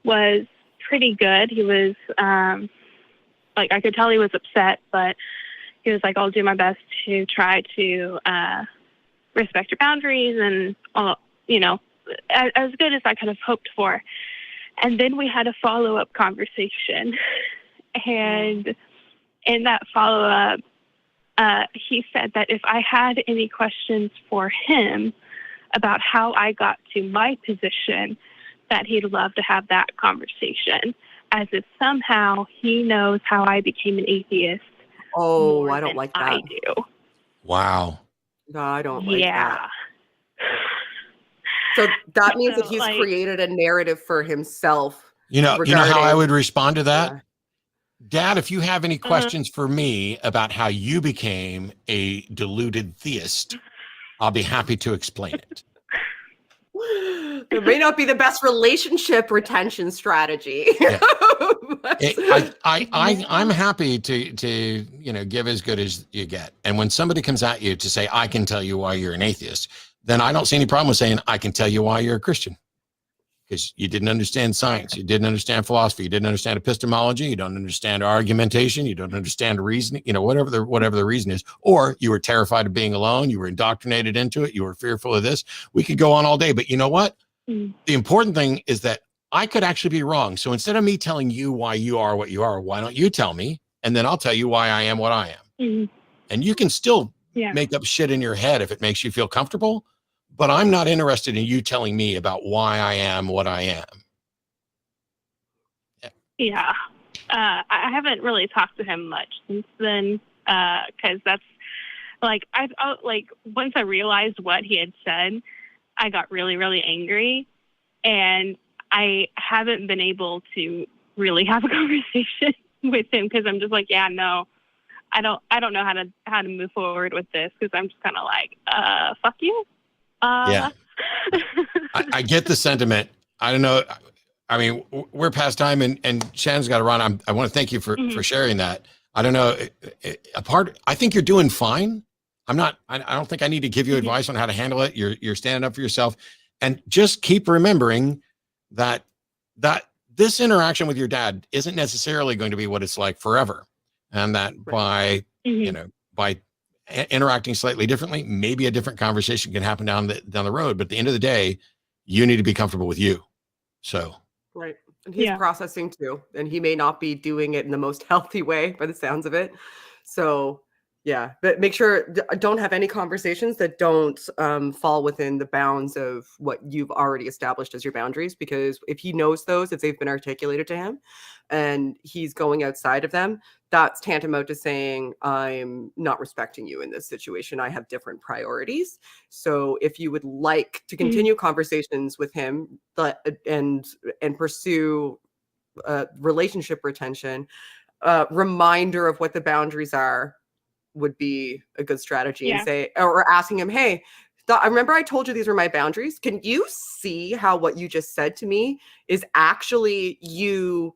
was pretty good. He was I could tell he was upset, but he was like, I'll do my best to try to respect your boundaries and all, you know, as good as I could have hoped for. And then we had a follow-up conversation. And in that follow-up, he said that if I had any questions for him about how I got to my position, that he'd love to have that conversation, as if somehow he knows how I became an atheist. Oh, I don't like that. I do. Wow. No, I don't like that. So that means that he's created a narrative for himself. You know how I would respond to that? Dad, if you have any questions for me about how you became a deluded theist, I'll be happy to explain it. It may not be the best relationship retention strategy. Yeah. I'm happy to give as good as you get. And when somebody comes at you to say, I can tell you why you're an atheist, then I don't see any problem with saying, I can tell you why you're a Christian. Because you didn't understand science, you didn't understand philosophy, you didn't understand epistemology, you don't understand argumentation, you don't understand reasoning, whatever the reason is, or you were terrified of being alone, you were indoctrinated into it, you were fearful of this. We could go on all day, but you know what? The important thing is that I could actually be wrong. So instead of me telling you why you are what you are, why don't you tell me? And then I'll tell you why I am what I am. And you can still make up shit in your head if it makes you feel comfortable. But I'm not interested in you telling me about why I am what I am. Yeah. I haven't really talked to him much since then, because that's once I realized what he had said, I got really, really angry, and I haven't been able to really have a conversation with him because I'm just like, yeah, no, I don't know how to move forward with this because I'm just kind of like, fuck you. Yeah, I get the sentiment. I don't know. I mean, we're past time, and Shannon's got to run. I want to thank you for sharing that. I don't know. I think you're doing fine. I don't think I need to give you advice on how to handle it. You're standing up for yourself, and just keep remembering that this interaction with your dad isn't necessarily going to be what it's like forever, and that by interacting slightly differently, maybe a different conversation can happen down the road. But at the end of the day, you need to be comfortable with you. So right, and he's processing too, and he may not be doing it in the most healthy way by the sounds of it. So yeah, but make sure don't have any conversations that don't fall within the bounds of what you've already established as your boundaries, because if he knows those, if they've been articulated to him and he's going outside of them, that's tantamount to saying, I'm not respecting you in this situation. I have different priorities. So if you would like to continue conversations with him and pursue relationship retention, reminder of what the boundaries are would be a good strategy. And say, or asking him, hey, I remember I told you these were my boundaries. Can you see how what you just said to me is actually you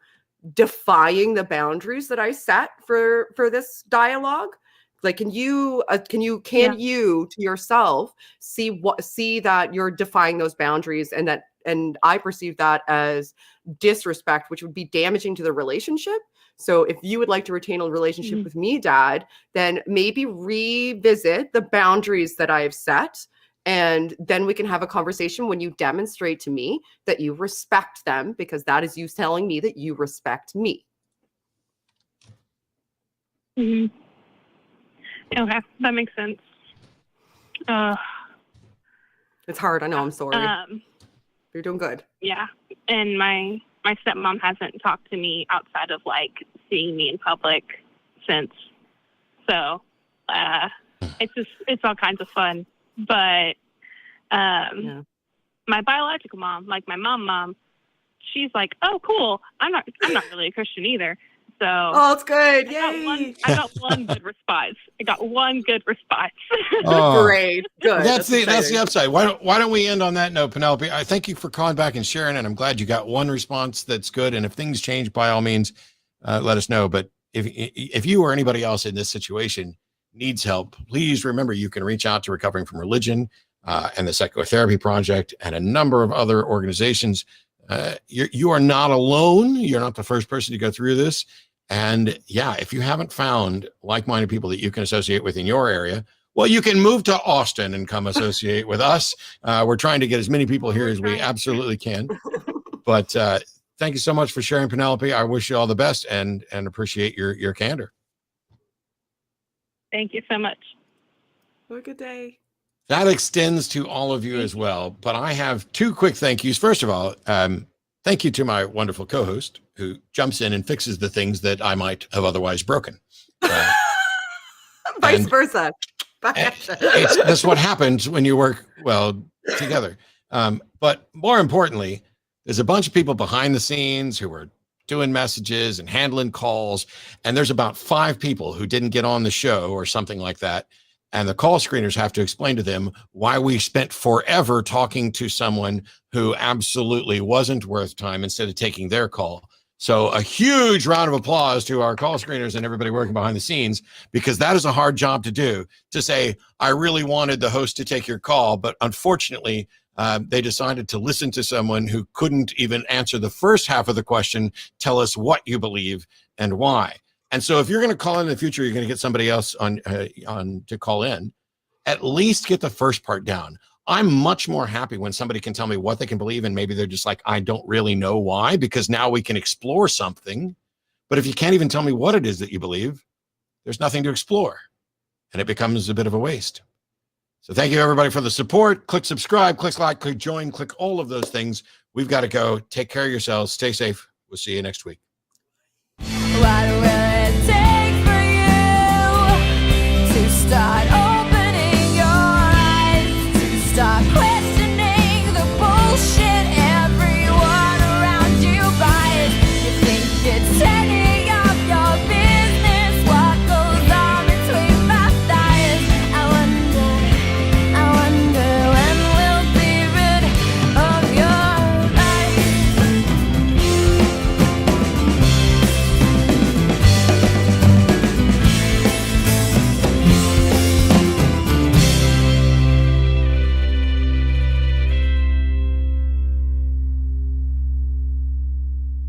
defying the boundaries that I set for this dialogue? Like, can you to yourself see that you're defying those boundaries, and I perceive that as disrespect, which would be damaging to the relationship. So if you would like to retain a relationship with me, Dad, then maybe revisit the boundaries that I've set. And then we can have a conversation when you demonstrate to me that you respect them, because that is you telling me that you respect me. Okay, that makes sense. It's hard. I know. I'm sorry. You're doing good. Yeah. And my stepmom hasn't talked to me outside of seeing me in public since. So it's all kinds of fun. But my biological mom, my mom, she's like, oh, cool. I'm not really a Christian either. So it's good. Yay. I got one good response. Oh, great. Good. That's the upside. Why don't we end on that note, Penelope? I thank you for calling back and sharing, and I'm glad you got one response that's good. And if things change, by all means, let us know. But if you or anybody else in this situation needs help, please remember you can reach out to Recovering from Religion and the Psychotherapy Project and a number of other organizations. You are not alone. You're not the first person to go through this. And yeah, if you haven't found like-minded people that you can associate with in your area, well, you can move to Austin and come associate with us. We're trying to get as many people here as we absolutely can. But thank you so much for sharing, Penelope. I wish you all the best and appreciate your candor. Thank you so much. Have a good day. That extends to all of you as well. But I have two quick thank yous. First of all, thank you to my wonderful co-host who jumps in and fixes the things that I might have otherwise broken. Vice versa. That's what happens when you work well together. But more importantly, there's a bunch of people behind the scenes who are doing messages and handling calls. And there's about 5 people who didn't get on the show or something like that. And the call screeners have to explain to them why we spent forever talking to someone who absolutely wasn't worth time instead of taking their call. So a huge round of applause to our call screeners and everybody working behind the scenes, because that is a hard job to do, to say, I really wanted the host to take your call, but unfortunately, they decided to listen to someone who couldn't even answer the first half of the question, tell us what you believe and why. And so if you're going to call in the future, you're going to get somebody else on to call in, at least get the first part down. I'm much more happy when somebody can tell me what they can believe, and maybe they're just like, I don't really know why, because now we can explore something. But if you can't even tell me what it is that you believe, there's nothing to explore, and it becomes a bit of a waste. So thank you, everybody, for the support. Click subscribe, click like, click join, click all of those things. We've got to go. Take care of yourselves. Stay safe. We'll see you next week.